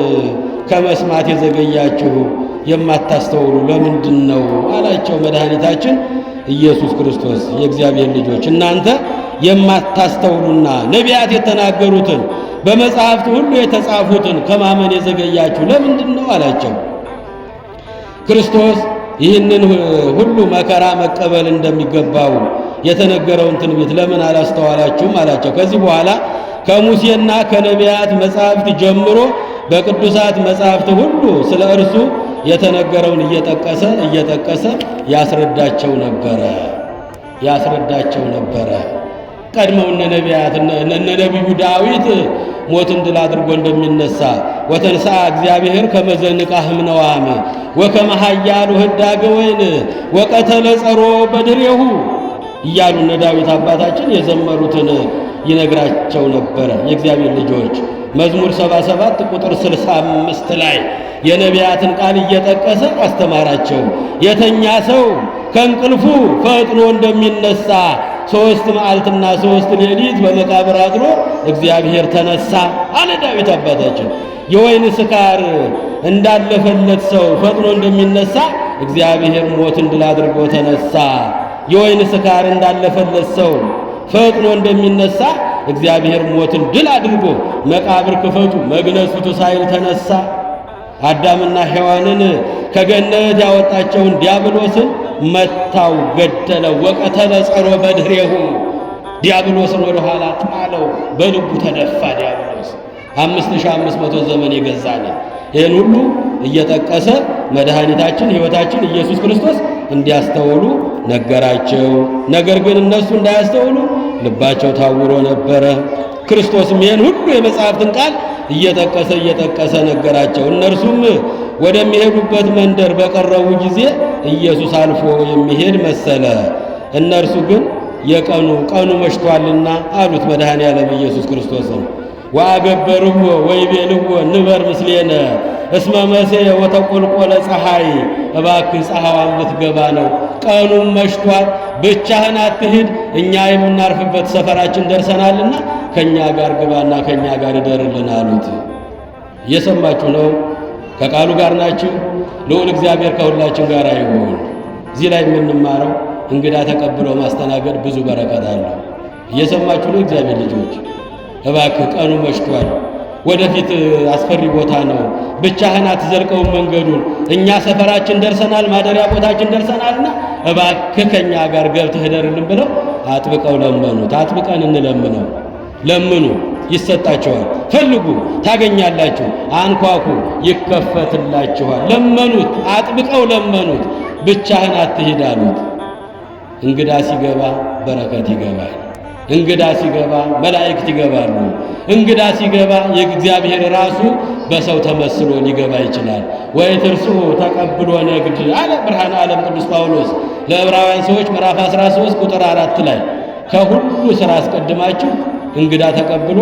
ከመስማት የዘገያችሁ የማታስተውሉ ለምንድን ነው አላቸው መድኃኒታችን ኢየሱስ ክርስቶስ። የእግዚአብሔር ልጆች እናንተ የማታስተውሉና ነቢያት የተናገሩትን በመጽሐፍት ሁሉ የተጻፉትን ከማመን የዘገያችሁ ለምንድን ነው አላቸው። ክርስቶስ ይህንን ሁሉ መከራ መቀበል እንደሚገባው የተነገረውን ትንቢት ለምን አላስተዋላችሁም አላቸው። ከዚህ በኋላ ከሙሴና ከነቢያት መጻሕፍት ጀምሮ በቅዱሳት መጻሕፍት ሁሉ ስለ እርሱ የተነገረውን እየጠቀሰ ያስረዳቸው ነበረ። ቀድመው እነ ነቢያት እነ ነቢዩ ዳዊት ሞትን ድል አድርጎ እንደሚነሳ ወተንሥአ እግዚአብሔር ከመ ዘንቃህ እምነዋም ወከመ ኃያሉ ህዳገ ወይን ወቀተለ ጸሮ በድሬሁ እያሉ እነ ዳዊት አባታችን የዘመሩትን ይነግራቸው ነበረ። የእግዚአብሔር ልጆች መዝሙር 77 ቁጥር 65 ላይ የነቢያትን ቃል እየጠቀሰ አስተማራቸው። የተኛ ሰው ከእንቅልፉ ፈጥኖ እንደሚነሳ 3 መዓልትና 3 ሌሊት በመቃብር አድሮ እግዚአብሔር ተነሳ አለ ዳዊት አባታችን። የወይን ስካር እንዳለፈለት ሰው ፈጥኖ እንደሚነሳ እግዚአብሔር ሞትን ድል አድርጎ ተነሳ። የወይን ስካር እንዳለፈለት ሰው ፈጥኖ እንደሚነሳ እግዚአብሔር ሞትን ድል አድርጎ መቃብር ክፈቱ መግነዝ ፍቱ ሳይል ተነሳ። አዳምና ሔዋንን ከገነት ያወጣቸውን ዲያብሎስን መታው፣ ገደለው። ወቀተለ ጸሮ በድሬሁ ዲያብሎስን ወደ ኋላ ጣለው፣ በልቡ ተደፋ ዲያብሎስ 5500 ዘመን የገዛልን። ይህን ሁሉ እየጠቀሰ መድኃኒታችን ሕይወታችን ኢየሱስ ክርስቶስ እንዲያስተውሉ ነገራቸው። ነገር ግን እነሱ እንዳያስተውሉ ልባቸው ታውሮ ነበረ። ክርስቶስም ይህን ሁሉ የመጽሐፍትን ቃል እየጠቀሰ ነገራቸው። እነርሱም ወደሚሄዱበት መንደር በቀረቡ ጊዜ ኢየሱስ አልፎ የሚሄድ መሰለ። እነርሱ ግን ቀኑ መሽቷልና አሉት መድኃኔ ዓለም ኢየሱስ ክርስቶስን ወአገበርዎ ወይቤልዎ ንበር ምስሌነ እስመ መሴየ ወተቆልቆለ ፀሐይ፣ እባክህ ፀሐዋን ልትገባ ነው፣ ቀኑም መሽቷል፣ ብቻህን አትሂድ፣ እኛ የምናርፍበት ሰፈራችን ደርሰናልና ከኛ ጋር ግባና ከኛ ጋር ይደርልን አሉት። እየሰማችሁ ነው። ከቃሉ ጋር ናችሁ? ልዑል እግዚአብሔር ከሁላችን ጋር ይሁን። እዚህ ላይ የምንማረው እንግዳ ተቀብሎ ማስተናገድ ብዙ በረከት አለው። እየሰማችሁ ነው? እግዚአብሔር ልጆች እባክህ ቀኑ መሽቷል። ወደፊት አስፈሪ ቦታ ነው። ብቻህን አትዘልቀውም መንገዱን። እኛ ሰፈራችን ደርሰናል፣ ማደሪያ ቦታችን ደርሰናልና እባክህ ከኛ ጋር ገብተህ እደርልን ብለው አጥብቀው ለመኑት። አጥብቀን እንለምነው። ለምኑ ይሰጣችኋል፣ ፈልጉ ታገኛላችሁ፣ አንኳኩ ይከፈትላችኋል። ለመኑት፣ አጥብቀው ለመኑት። ብቻህን አትሂድ አሉት። እንግዳ ሲገባ በረከት ይገባል። እንግዳ ሲገባ መላእክት ይገባሉ። እንግዳ ሲገባ የእግዚአብሔር ራሱ በሰው ተመስሎ ሊገባ ይችላል። ወይ ትርሱ ተቀብሎ ነግድ አለ ብርሃነ ዓለም ቅዱስ ጳውሎስ ለዕብራውያን ሰዎች ምዕራፍ 13 ቁጥር 4 ላይ ከሁሉ ሥራ አስቀድማችሁ እንግዳ ተቀብሎ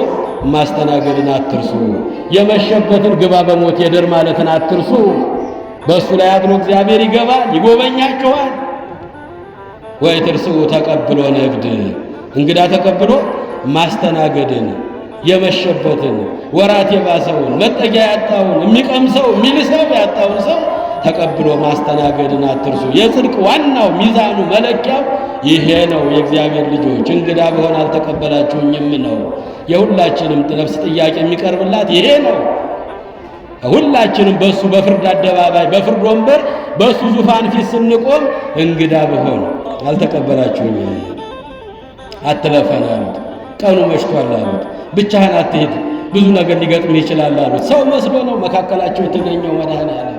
ማስተናገድን አትርሱ። የመሸበትን ግባ በሞት የደር ማለትን አትርሱ። በእሱ ላይ አድሮ እግዚአብሔር ይገባል፣ ይጎበኛችኋል። ወይ ትርሱ ተቀብሎ ነግድ እንግዳ ተቀብሎ ማስተናገድን የመሸበትን ወራት የባሰውን መጠጊያ ያጣውን የሚቀምሰው የሚልሰው ያጣውን ሰው ተቀብሎ ማስተናገድን አትርሱ። የጽድቅ ዋናው ሚዛኑ መለኪያው ይሄ ነው። የእግዚአብሔር ልጆች እንግዳ በሆነ አልተቀበላችሁኝም ነው። የሁላችንም ነፍስ ጥያቄ የሚቀርብላት ይሄ ነው። ሁላችንም በሱ በፍርድ አደባባይ በፍርድ ወንበር በሱ ዙፋን ፊት ስንቆም እንግዳ በሆነ አልተቀበላችሁኝም አትለፈን አሉት። ቀኑ መሽቷል አሉት። ብቻህን አትሄድ፣ ብዙ ነገር ሊገጥም ይችላል አሉት። ሰው መስሎ ነው መካከላቸው የተገኘው መድኃኔዓለም።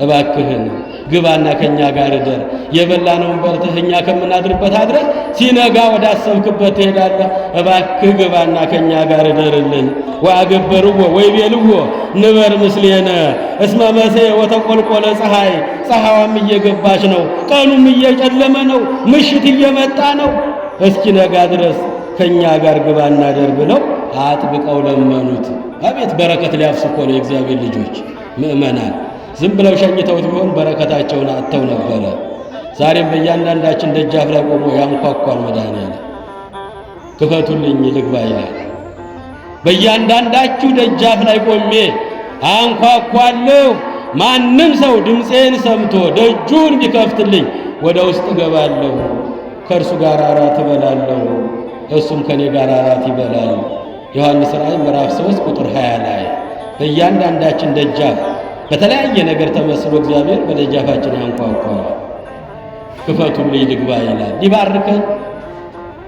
እባክህን ግባና ከኛ ጋር እደር። የበላነውን በልተህ እኛ ከምናድርበት አድረህ ሲነጋ ወደ አሰብክበት ትሄዳለህ። እባክህ ግባና ከኛ ጋር እደርልን። ወአገበርዎ ወይቤልዎ ንበር ምስሌነ እስመ መሴ ወተቆልቆለ ፀሐይ። ፀሐዋም እየገባች ነው፣ ቀኑም እየጨለመ ነው፣ ምሽት እየመጣ ነው። እስኪ ነጋ ድረስ ከኛ ጋር ግባና እደር ብለው አጥብቀው ለመኑት። አቤት በረከት ሊያፍሱ እኮ ነው የእግዚአብሔር ልጆች ምእመናን። ዝም ብለው ሸኝተውት ቢሆን በረከታቸውን አጥተው ነበረ። ዛሬም በእያንዳንዳችን ደጃፍ ላይ ቆሞ ያንኳኳል መድኃኔዓለም። ክፈቱልኝ ልግባ ይላል። በእያንዳንዳችሁ ደጃፍ ላይ ቆሜ አንኳኳለሁ። ማንም ሰው ድምፄን ሰምቶ ደጁን ቢከፍትልኝ ወደ ውስጥ እገባለሁ፣ ከእርሱ ጋር አራት እበላለሁ፣ እሱም ከኔ ጋር አራት ይበላል። ዮሐንስ ራእይ ምዕራፍ 3 ቁጥር 20 ላይ በእያንዳንዳችን ደጃፍ በተለያየ ነገር ተመስሎ እግዚአብሔር በደጃፋችን ያንኳኳል። ክፈቱልኝ ልግባ ይላል። ሊባርከን፣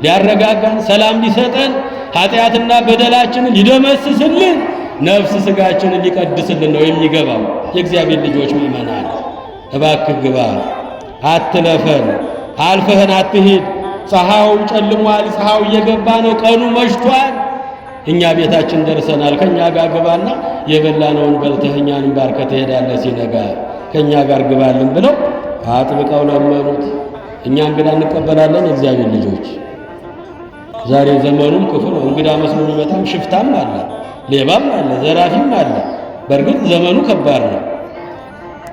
ሊያረጋጋን፣ ሰላም ሊሰጠን፣ ኃጢአትና በደላችንን ሊደመስስልን፣ ነፍስ ስጋችንን ሊቀድስልን ነው የሚገባው። የእግዚአብሔር ልጆች ምእመናን እባክህ ግባ፣ አትለፈን፣ አልፈህን አትሂድ። ፀሐዩ ጨልሟል፣ ፀሐዩ እየገባ ነው፣ ቀኑ መሽቷል። እኛ ቤታችን ደርሰናል። ከኛ ጋር ግባና የበላነውን በልተህ እኛንም ባርከህ ትሄዳለህ ሲነጋ ከኛ ጋር ግባልን ብለው አጥብቀው ለመኑት። እኛ እንግዳ እንቀበላለን። የእግዚአብሔር ልጆች ዛሬ ዘመኑም ክፉ ነው። እንግዳ መስሎ የሚመጣም ሽፍታም አለ፣ ሌባም አለ፣ ዘራፊም አለ። በእርግጥ ዘመኑ ከባድ ነው።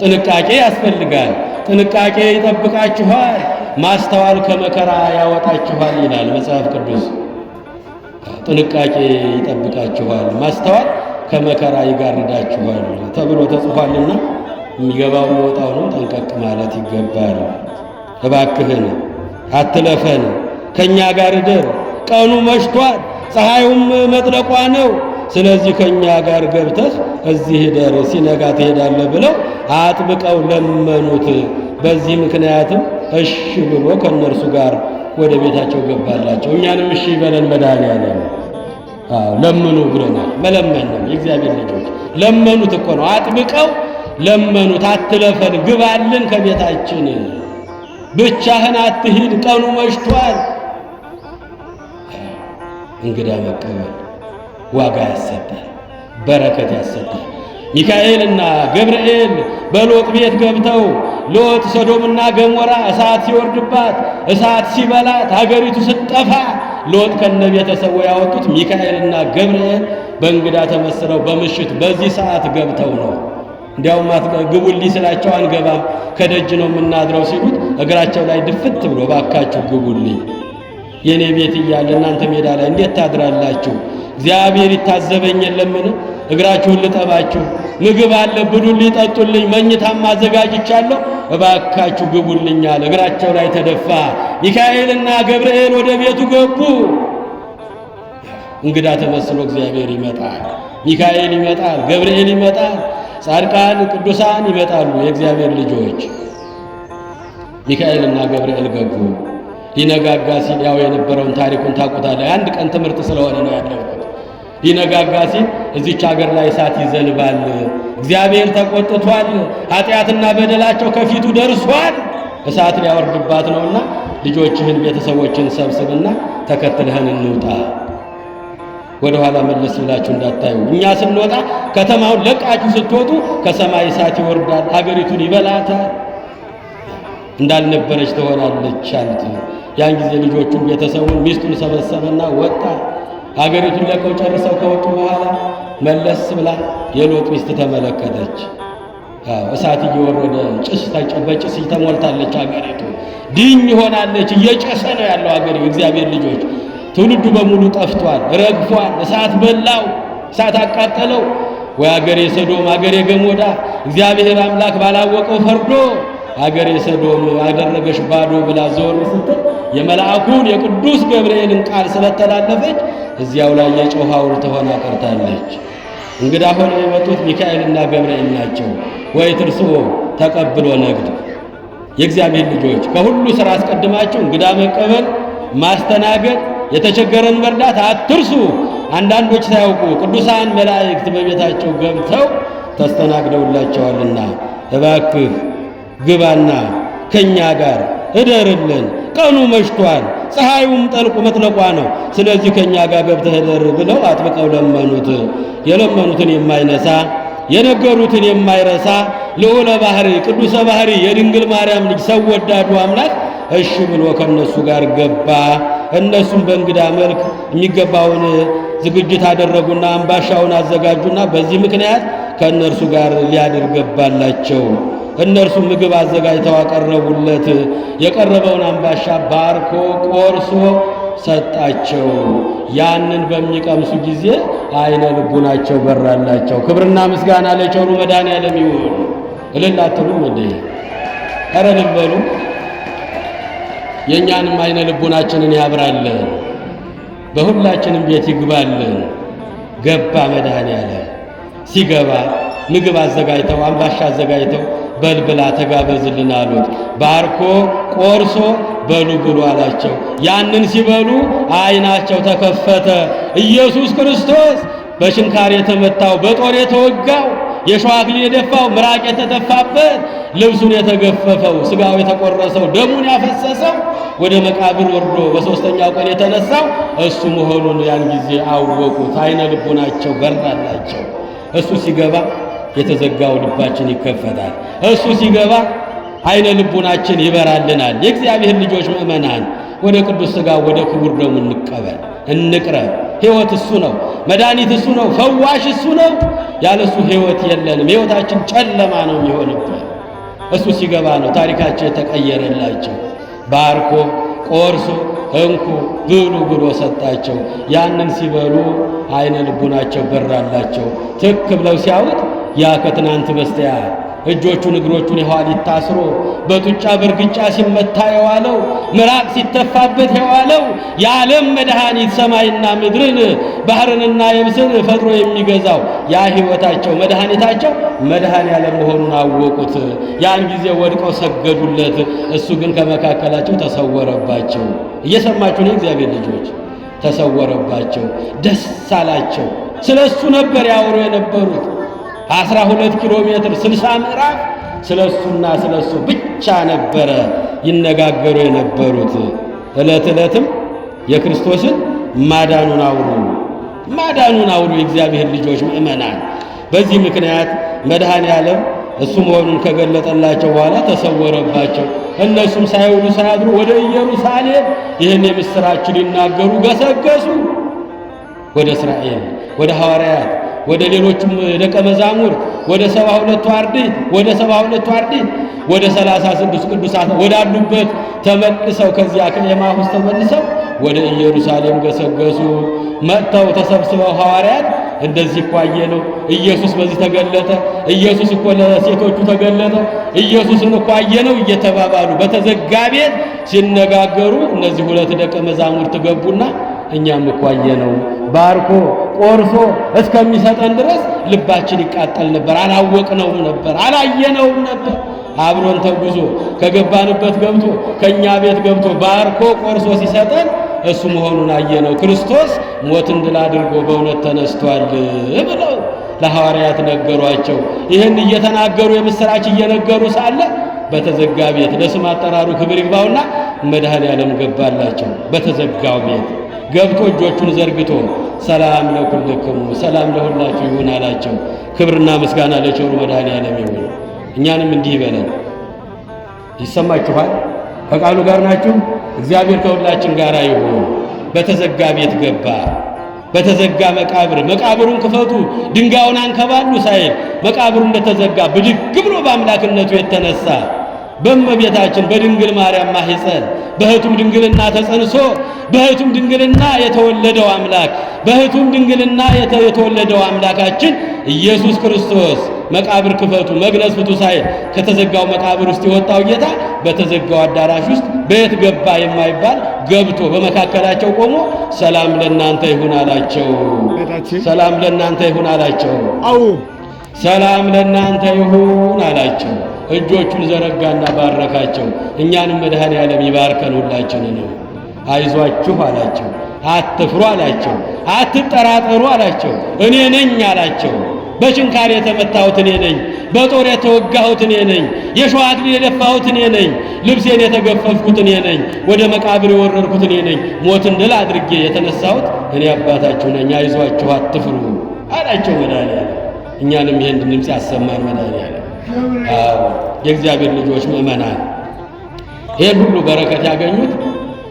ጥንቃቄ ያስፈልጋል። ጥንቃቄ ይጠብቃችኋል፣ ማስተዋል ከመከራ ያወጣችኋል ይላል መጽሐፍ ቅዱስ። ጥንቃቄ ይጠብቃችኋል፣ ማስተዋል ከመከራ ይጋርዳችኋል ተብሎ ተጽፏልና የሚገባው የሚወጣው ነው። ጠንቀቅ ማለት ይገባል። እባክህን አትለፈን፣ ከኛ ጋር እደር። ቀኑ መሽቷል፣ ፀሐዩም መጥለቋ ነው። ስለዚህ ከኛ ጋር ገብተህ እዚህ እደር፣ ሲነጋ ትሄዳለህ ብለው አጥብቀው ለመኑት። በዚህ ምክንያትም እሺ ብሎ ከነርሱ ጋር ወደ ቤታቸው ገባላቸው። እኛንም እሺ ይበለን መድኃኔዓለም። ለምኑ ብሎናል። መለመን ነው። የእግዚአብሔር ልጆች ለመኑት እኮ ነው። አጥብቀው ለመኑት። አትለፈን፣ ግባልን ከቤታችን፣ ብቻህን አትሂድ፣ ቀኑ መሽቷል። እንግዳ መቀበል ዋጋ ያሰጣል፣ በረከት ያሰጣል። ሚካኤልና ገብርኤል በሎጥ ቤት ገብተው ሎጥ ሰዶምና ገሞራ እሳት ሲወርድባት እሳት ሲበላት ሀገሪቱ ስትጠፋ ሎጥ ከነ ቤተሰቡ ያወጡት ሚካኤልና ገብርኤል በእንግዳ ተመስለው በምሽት በዚህ ሰዓት ገብተው ነው። እንዲያውም ግቡልኝ ስላቸው አንገባም ከደጅ ነው የምናድረው ሲሉት እግራቸው ላይ ድፍት ብሎ ባካችሁ ግቡልኝ፣ የኔ ቤት እያለ እናንተ ሜዳ ላይ እንዴት ታድራላችሁ? እግዚአብሔር ይታዘበኝ የለምን? እግራችሁን ልጠባችሁ፣ ምግብ አለ ብሉልኝ፣ ጠጡልኝ፣ መኝታም አዘጋጅቻለሁ፣ እባካችሁ ግቡልኝ አለ። እግራቸው ላይ ተደፋ። ሚካኤልና ገብርኤል ወደ ቤቱ ገቡ። እንግዳ ተመስሎ እግዚአብሔር ይመጣል። ሚካኤል ይመጣል፣ ገብርኤል ይመጣል፣ ጻድቃን ቅዱሳን ይመጣሉ። የእግዚአብሔር ልጆች ሚካኤልና ገብርኤል ገቡ። ሊነጋጋ ሲል ያው የነበረውን ታሪኩን ታውቁታላችሁ። አንድ ቀን ትምህርት ስለሆነ ነው ያለሁት። ሊነጋጋ ሲል እዚች ሀገር ላይ እሳት ይዘንባል፣ እግዚአብሔር ተቆጥቷል፣ ኃጢአትና በደላቸው ከፊቱ ደርሷል፣ እሳት ሊያወርድባት ነውና ልጆችህን ቤተሰቦችን ሰብስብና ተከትለህን እንውጣ። ወደ ኋላ መለስ ብላችሁ እንዳታዩ። እኛ ስንወጣ ከተማውን ለቃችሁ ስትወጡ ከሰማይ እሳት ይወርዳል፣ አገሪቱን ይበላታል፣ እንዳልነበረች ትሆናለች አሉት። ያን ጊዜ ልጆቹን ቤተሰቡን ሚስቱን ሰበሰበና ወጣ። አገሪቱን ለቀው ጨርሰው ከወጡ በኋላ መለስ ብላ የሎጥ ሚስት ተመለከተች። እሳት እየወረደ በጭስ ተሞልታለች አገሪቱ። ድኝ ሆናለች፣ እየጨሰ ነው ያለው አገሪቱ። እግዚአብሔር ልጆች ትውልዱ በሙሉ ጠፍቷል፣ ረግፏል። እሳት በላው፣ እሳት አቃጠለው። ወይ አገሬ ሰዶም፣ አገሬ ገሞዳ፣ እግዚአብሔር አምላክ ባላወቀው ፈርዶ አገሬ ሰዶም አደረገሽ ባዶ ብላ ዞር ስትል የመልአኩን የቅዱስ ገብርኤልን ቃል ስለተላለፈች እዚያው ላይ የጨው ሐውልት ሆና ቀርታለች። እንግዳ ሆነው የመጡት ሚካኤልና ገብርኤል ናቸው። ወይ ትርስዎ ተቀብሎ ነግድ። የእግዚአብሔር ልጆች ከሁሉ ሥራ አስቀድማችሁ እንግዳ መቀበል፣ ማስተናገድ፣ የተቸገረን መርዳት አትርሱ። አንዳንዶች ሳያውቁ ቅዱሳን መላእክት በቤታቸው ገብተው ተስተናግደውላቸዋልና እባክህ ግባና ከኛ ጋር እደርልን፣ ቀኑ መሽቷል፣ ፀሐዩም ጠልቁ መጥለቋ ነው፣ ስለዚህ ከኛ ጋር ገብተህ እደር ብለው አጥብቀው ለመኑት። የለመኑትን የማይነሳ የነገሩትን የማይረሳ ልዑለ ባህሪ ቅዱሰ ባህሪ የድንግል ማርያም ልጅ ሰው ወዳዱ አምላክ እሺ ብሎ ከነሱ ጋር ገባ። እነሱም በእንግዳ መልክ የሚገባውን ዝግጅት አደረጉና አምባሻውን አዘጋጁና በዚህ ምክንያት ከእነርሱ ጋር ሊያድር ገባላቸው። እነርሱ ምግብ አዘጋጅተው አቀረቡለት። የቀረበውን አምባሻ ባርኮ ቆርሶ ሰጣቸው። ያንን በሚቀምሱ ጊዜ አይነ ልቡናቸው በራላቸው። ክብርና ምስጋና ለቸሩ መድኃኔዓለም ይሁን። እልል አትሉም እንዴ? ኧረ እልል በሉ። የእኛንም አይነ ልቡናችንን ያብራልን፣ በሁላችንም ቤት ይግባልን። ገባ መድኃኔዓለም። ሲገባ ምግብ አዘጋጅተው አምባሻ አዘጋጅተው በልብላ ተጋበዝልን አሉት። ባርኮ ቆርሶ በሉ ብሉ አላቸው። ያንን ሲበሉ አይናቸው ተከፈተ። ኢየሱስ ክርስቶስ በችንካር የተመታው፣ በጦር የተወጋው፣ የሾህ አክሊል የደፋው፣ ምራቅ የተተፋበት፣ ልብሱን የተገፈፈው፣ ስጋው የተቆረሰው፣ ደሙን ያፈሰሰው፣ ወደ መቃብር ወርዶ በሦስተኛው ቀን የተነሳው እሱ መሆኑን ያን ጊዜ አወቁት። አይነ ልቡናቸው በራላቸው። እሱ ሲገባ የተዘጋው ልባችን ይከፈታል። እሱ ሲገባ አይነ ልቡናችን ይበራልናል። የእግዚአብሔር ልጆች ምእመናን ወደ ቅዱስ ሥጋ ወደ ክቡር ደሙ እንቀበል፣ እንቅረብ። ሕይወት እሱ ነው፣ መድኃኒት እሱ ነው፣ ፈዋሽ እሱ ነው። ያለሱ ሕይወት የለንም። ሕይወታችን ጨለማ ነው የሚሆንበት። እሱ ሲገባ ነው ታሪካቸው የተቀየረላቸው። ባርኮ ቆርሶ እንኩ ብሉ ብሎ ሰጣቸው። ያንን ሲበሉ አይነ ልቡናቸው በራላቸው። ትክ ብለው ሲያዩት ያ ከትናንት በስቲያ እጆቹን እግሮቹን የኋሊት ታስሮ በጡጫ በርግጫ ሲመታ የዋለው ምራቅ ሲተፋበት የዋለው የዓለም መድኃኒት ሰማይና ምድርን ባህርንና የብስን ፈጥሮ የሚገዛው ያ ሕይወታቸው መድኃኒታቸው መድኃኔዓለም መሆኑን አወቁት። ያን ጊዜ ወድቀው ሰገዱለት። እሱ ግን ከመካከላቸው ተሰወረባቸው። እየሰማችሁ ነው እግዚአብሔር ልጆች? ተሰወረባቸው። ደስ አላቸው። ስለ እሱ ነበር ያወሩ የነበሩት። 12 ኪሎ ሜትር 60 ምዕራፍ ስለሱና ስለሱ ብቻ ነበረ ይነጋገሩ የነበሩት። ዕለት ዕለትም የክርስቶስን ማዳኑን አውሩ የእግዚአብሔር ልጆች ምእመናን። በዚህ ምክንያት መድኃኔዓለም እሱ መሆኑን ከገለጠላቸው በኋላ ተሰወረባቸው። እነሱም ሳይውሉ ሳያድሩ ወደ ኢየሩሳሌም ይህን የምሥራች ሊናገሩ ገሰገሱ። ወደ እስራኤል፣ ወደ ሐዋርያት፣ ወደ ሌሎችም ደቀ መዛሙርት፣ ወደ 72ቱ አርድእት፣ ወደ 36 ቅዱሳት ወዳሉበት ተመልሰው ከዚያ ከኤማሁስ ተመልሰው ወደ ኢየሩሳሌም ገሰገሱ። መጥተው ተሰብስበው ሐዋርያት እንደዚህ እኮ አየነው፣ ኢየሱስ በዚህ ተገለጠ፣ ኢየሱስ እኮ ለሴቶቹ ተገለጠ፣ ኢየሱስን እኮ አየነው እየተባባሉ በተዘጋ ቤት ሲነጋገሩ እነዚህ ሁለት ደቀ መዛሙርት ገቡና እኛም እኮ አየነው ባርኮ ቆርሶ እስከሚሰጠን ድረስ ልባችን ይቃጠል ነበር፣ አላወቅነውም ነበር፣ አላየነውም ነበር። አብሮን ተጉዞ ከገባንበት ገብቶ ከኛ ቤት ገብቶ ባርኮ ቆርሶ ሲሰጠን እሱ መሆኑን አየነው። ክርስቶስ ሞትን ድል አድርጎ በእውነት ተነስቷል ብለው ለሐዋርያት ነገሯቸው። ይህን እየተናገሩ የምስራች እየነገሩ ሳለ በተዘጋ ቤት ለስም አጠራሩ ክብር ይግባውና መድኃኔዓለም ገባላቸው። በተዘጋው ቤት ገብቶ እጆቹን ዘርግቶ ሰላም ለኩልክሙ ሰላም ለሁላችሁ ይሁን አላቸው። ክብርና ምስጋና ለቸሩ መድኃኔዓለም ይሁን። እኛንም እንዲህ ይበለን። ይሰማችኋል? ከቃሉ ጋር ናችሁ? እግዚአብሔር ከሁላችን ጋር ይሁን። በተዘጋ ቤት ገባ። በተዘጋ መቃብር መቃብሩን ክፈቱ ድንጋዩን አንከባሉ ሳይል መቃብሩ እንደተዘጋ ብድግ ብሎ በአምላክነቱ የተነሳ በእመቤታችን በድንግል ማርያም ማኅፀን በእህቱም ድንግልና ተጸንሶ በእህቱም ድንግልና የተወለደው አምላክ በእህቱም ድንግልና የተወለደው አምላካችን ኢየሱስ ክርስቶስ መቃብር ክፈቱ መግነዝ ፍቱ ሳይል ከተዘጋው መቃብር ውስጥ የወጣው ጌታ በተዘጋው አዳራሽ ውስጥ በየት ገባ የማይባል ገብቶ በመካከላቸው ቆሞ ሰላም ለእናንተ ይሁን አላቸው። ሰላም ለእናንተ ይሁን አላቸው። አዎ ሰላም ለእናንተ ይሁን አላቸው። እጆቹን ዘረጋና ባረካቸው። እኛንም መድኃኔዓለም ይባርከን ሁላችንን። አይዟችሁ አላቸው። አትፍሩ አላቸው። አትጠራጠሩ አላቸው። እኔ ነኝ አላቸው። በችንካር የተመታሁት እኔ ነኝ፣ በጦር የተወጋሁት እኔ ነኝ፣ የሾህ አክሊል የደፋሁት እኔ ነኝ፣ ልብሴን የተገፈፍኩት እኔ ነኝ፣ ወደ መቃብር የወረድኩት እኔ ነኝ፣ ሞትን ድል አድርጌ የተነሳሁት እኔ አባታችሁ ነኝ። አይዟችሁ አትፍሩ አላቸው መድኃኔዓለም። እኛንም ይህን ድምፅ ያሰማን መድኃኔዓለም። አዎ የእግዚአብሔር ልጆች ምእመናን ይህን ሁሉ በረከት ያገኙት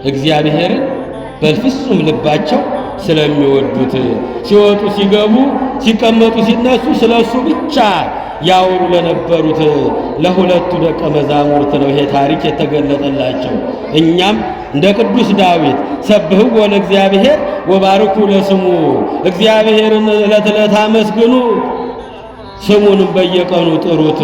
እግዚአብሔርን በፍጹም ልባቸው ስለሚወዱት ሲወጡ ሲገቡ ሲቀመጡ ሲነሱ ስለሱ ብቻ ያወሩ ለነበሩት ለሁለቱ ደቀ መዛሙርት ነው ይሄ ታሪክ የተገለጠላቸው። እኛም እንደ ቅዱስ ዳዊት ሰብሕዎ ለእግዚአብሔር ወባርኩ ለስሙ እግዚአብሔርን ዕለት ዕለት አመስግኑ ስሙንም በየቀኑ ጥሩት።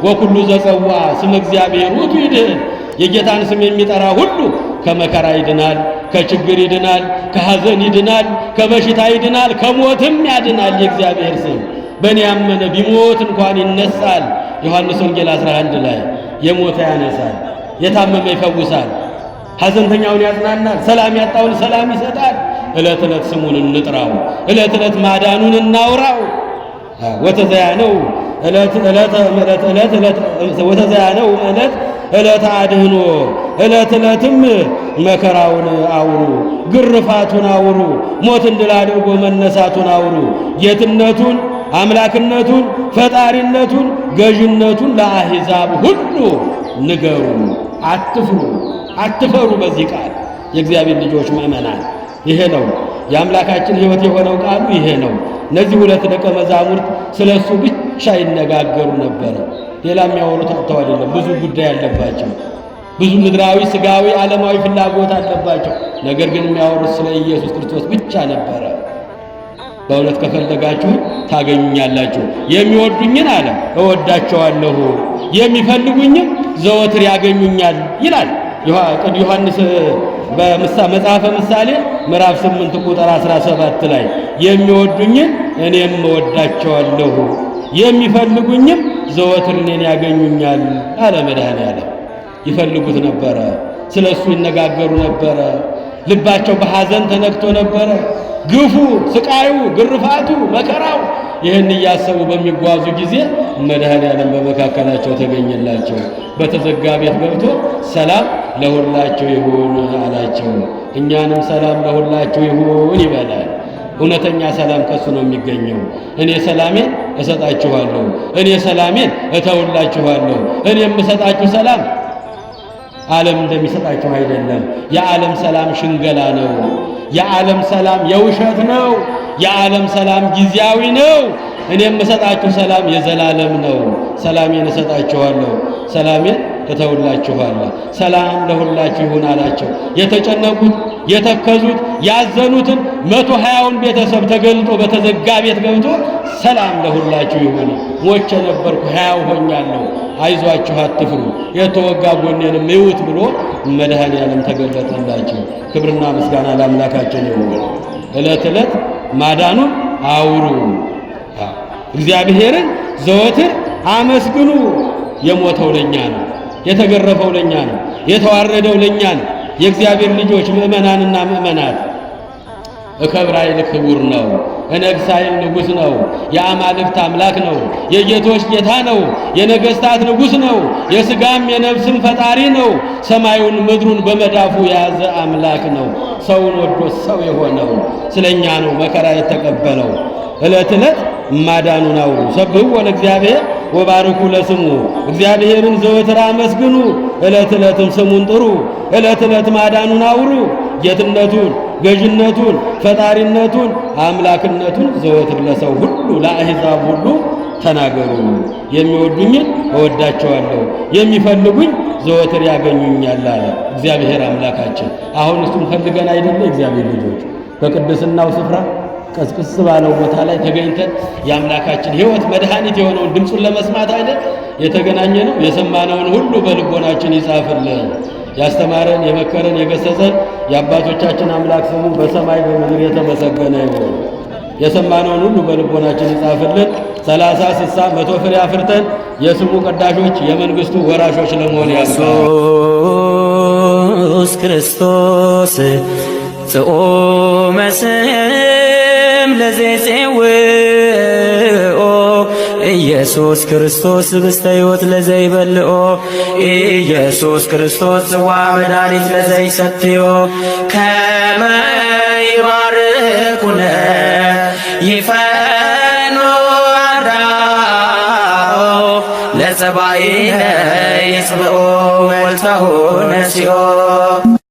ወኩሉ ዘጸዋ ስም እግዚአብሔር ውእቱ ይድኅን የጌታን ስም የሚጠራ ሁሉ ከመከራ ይድናል፣ ከችግር ይድናል፣ ከሐዘን ይድናል፣ ከበሽታ ይድናል፣ ከሞትም ያድናል። የእግዚአብሔር ስም በእኔ ያመነ ቢሞት እንኳን ይነሳል። ዮሐንስ ወንጌል 11 ላይ የሞተ ያነሳል፣ የታመመ ይፈውሳል፣ ሐዘንተኛውን ያጽናናል፣ ሰላም ያጣውን ሰላም ይሰጣል። ዕለት ዕለት ስሙን እንጥራው፣ ዕለት ዕለት ማዳኑን እናውራው። ወተዘያነው ዕለት አድህኖ ዕለት ዕለትም መከራውን አውሩ፣ ግርፋቱን አውሩ፣ ሞትን ድል አድርጎ መነሳቱን አውሩ፣ ጌትነቱን፣ አምላክነቱን፣ ፈጣሪነቱን፣ ገዥነቱን ለአሕዛብ ሁሉ ንገሩ። አትፍሩ፣ አትፈሩ። በዚህ ቃል የእግዚአብሔር ልጆች ምእመናን ይሄ ነው የአምላካችን ሕይወት የሆነው ቃሉ ይሄ ነው። እነዚህ ሁለት ደቀ መዛሙርት ስለሱ ብቻ ይነጋገሩ ነበረ። ሌላ የሚያወሩት አጥተው አይደለም። ብዙ ጉዳይ አለባቸው። ብዙ ምድራዊ ስጋዊ ዓለማዊ ፍላጎት አለባቸው። ነገር ግን የሚያወሩት ስለ ኢየሱስ ክርስቶስ ብቻ ነበረ። በእውነት ከፈለጋችሁ ታገኙኛላችሁ። የሚወዱኝን አለ እወዳቸዋለሁ፣ የሚፈልጉኝም ዘወትር ያገኙኛል ይላል ዮሐንስ በመጽሐፈ ምሳሌ ምዕራፍ 8 ቁጥር 17 ላይ የሚወዱኝን እኔም እወዳቸዋለሁ የሚፈልጉኝም ዘወትር እኔን ያገኙኛል አለ መድኃኔዓለም። ይፈልጉት ነበረ፣ ስለሱ ይነጋገሩ ነበረ። ልባቸው በሐዘን ተነክቶ ነበረ። ግፉ፣ ስቃዩ፣ ግርፋቱ፣ መከራው ይህን እያሰቡ በሚጓዙ ጊዜ መድኃኔዓለም በመካከላቸው ተገኘላቸው። በተዘጋ ቤት ገብቶ ሰላም ለሁላችሁ ይሁን አላቸው። እኛንም ሰላም ለሁላችሁ ይሁን ይበላል። እውነተኛ ሰላም ከሱ ነው የሚገኘው። እኔ ሰላሜን እሰጣችኋለሁ፣ እኔ ሰላሜን እተውላችኋለሁ። እኔ የምሰጣችሁ ሰላም ዓለም እንደሚሰጣችሁ አይደለም። የዓለም ሰላም ሽንገላ ነው። የዓለም ሰላም የውሸት ነው። የዓለም ሰላም ጊዜያዊ ነው። እኔ የምሰጣችሁ ሰላም የዘላለም ነው። ሰላሜን እሰጣችኋለሁ፣ ሰላሜን እተውላችኋለሁ። ሰላም ለሁላችሁ ይሁን አላቸው። የተጨነቁት የተከዙት ያዘኑትን 120ውን ቤተሰብ ተገልጦ በተዘጋ ቤት ገብቶ ሰላም ለሁላችሁ ይሁን፣ ሞቼ ነበርኩ ሕያው ሆኛለሁ፣ አይዟችሁ አትፍሩ፣ የተወጋ ጎኔንም ይውት ብሎ መድኃኔዓለም ተገለጠላቸው። ክብርና ምስጋና ለአምላካችን ይሁን። ዕለት ዕለት ማዳኑን አውሩ፣ እግዚአብሔርን ዘወትር አመስግኑ። የሞተው ለኛ ነው፣ የተገረፈው ለኛ ነው፣ የተዋረደው ለኛ ነው። የእግዚአብሔር ልጆች ምእመናንና ምእመናት እከብራይል ክቡር ነው፣ እነግሣይል ንጉሥ ነው፣ የአማልክት አምላክ ነው፣ የጌቶች ጌታ ነው፣ የነገሥታት ንጉሥ ነው፣ የሥጋም የነፍስም ፈጣሪ ነው። ሰማዩን ምድሩን በመዳፉ የያዘ አምላክ ነው። ሰውን ወዶ ሰው የሆነው ስለኛ ነው መከራ የተቀበለው። ዕለት ዕለት ማዳኑን አውሩ። ሰብሕዎ ለእግዚአብሔር ወባርኩ ለስሙ። እግዚአብሔርን ዘወትር አመስግኑ፣ ዕለት ዕለትም ስሙን ጥሩ። ዕለት ዕለት ማዳኑን አውሩ። ጌትነቱን፣ ገዥነቱን፣ ፈጣሪነቱን፣ አምላክነቱን ዘወትር ለሰው ሁሉ ለአሕዛብ ሁሉ ተናገሩ። የሚወዱኝን እወዳቸዋለሁ፣ የሚፈልጉኝ ዘወትር ያገኙኛል አለ እግዚአብሔር አምላካችን። አሁን እሱን ፈልገን አይደለ እግዚአብሔር ልጆች በቅድስናው ስፍራ ቀስቅስ ባለው ቦታ ላይ ተገኝተን የአምላካችን ሕይወት መድኃኒት የሆነውን ድምፁን ለመስማት አይደል የተገናኘ ነው። የሰማነውን ሁሉ በልቦናችን ይጻፍልን። ያስተማረን፣ የመከረን፣ የገሰጸን የአባቶቻችን አምላክ ስሙ በሰማይ በምድር የተመሰገነ ይሁን። የሰማነውን ሁሉ በልቦናችን ይጻፍልን። 30፣ 60፣ 100 ፍሬ አፍርተን የስሙ ቀዳሾች የመንግስቱ ወራሾች ለመሆን ያብቃን። ኢየሱስ ክርስቶስ ጽኦመ ስም ለዘይጼውኦ ኢየሱስ ክርስቶስ ህብስተ ሕይወት ለዘይበልኦ ኢየሱስ ክርስቶስ ጽዋ መድኃኒት ለዘይሰትዮ ከመ ይባርኩነ ይፈኖ አርዳኦ ለጸባኢነ ይጽብኦ ወልተሁ ነሲኦ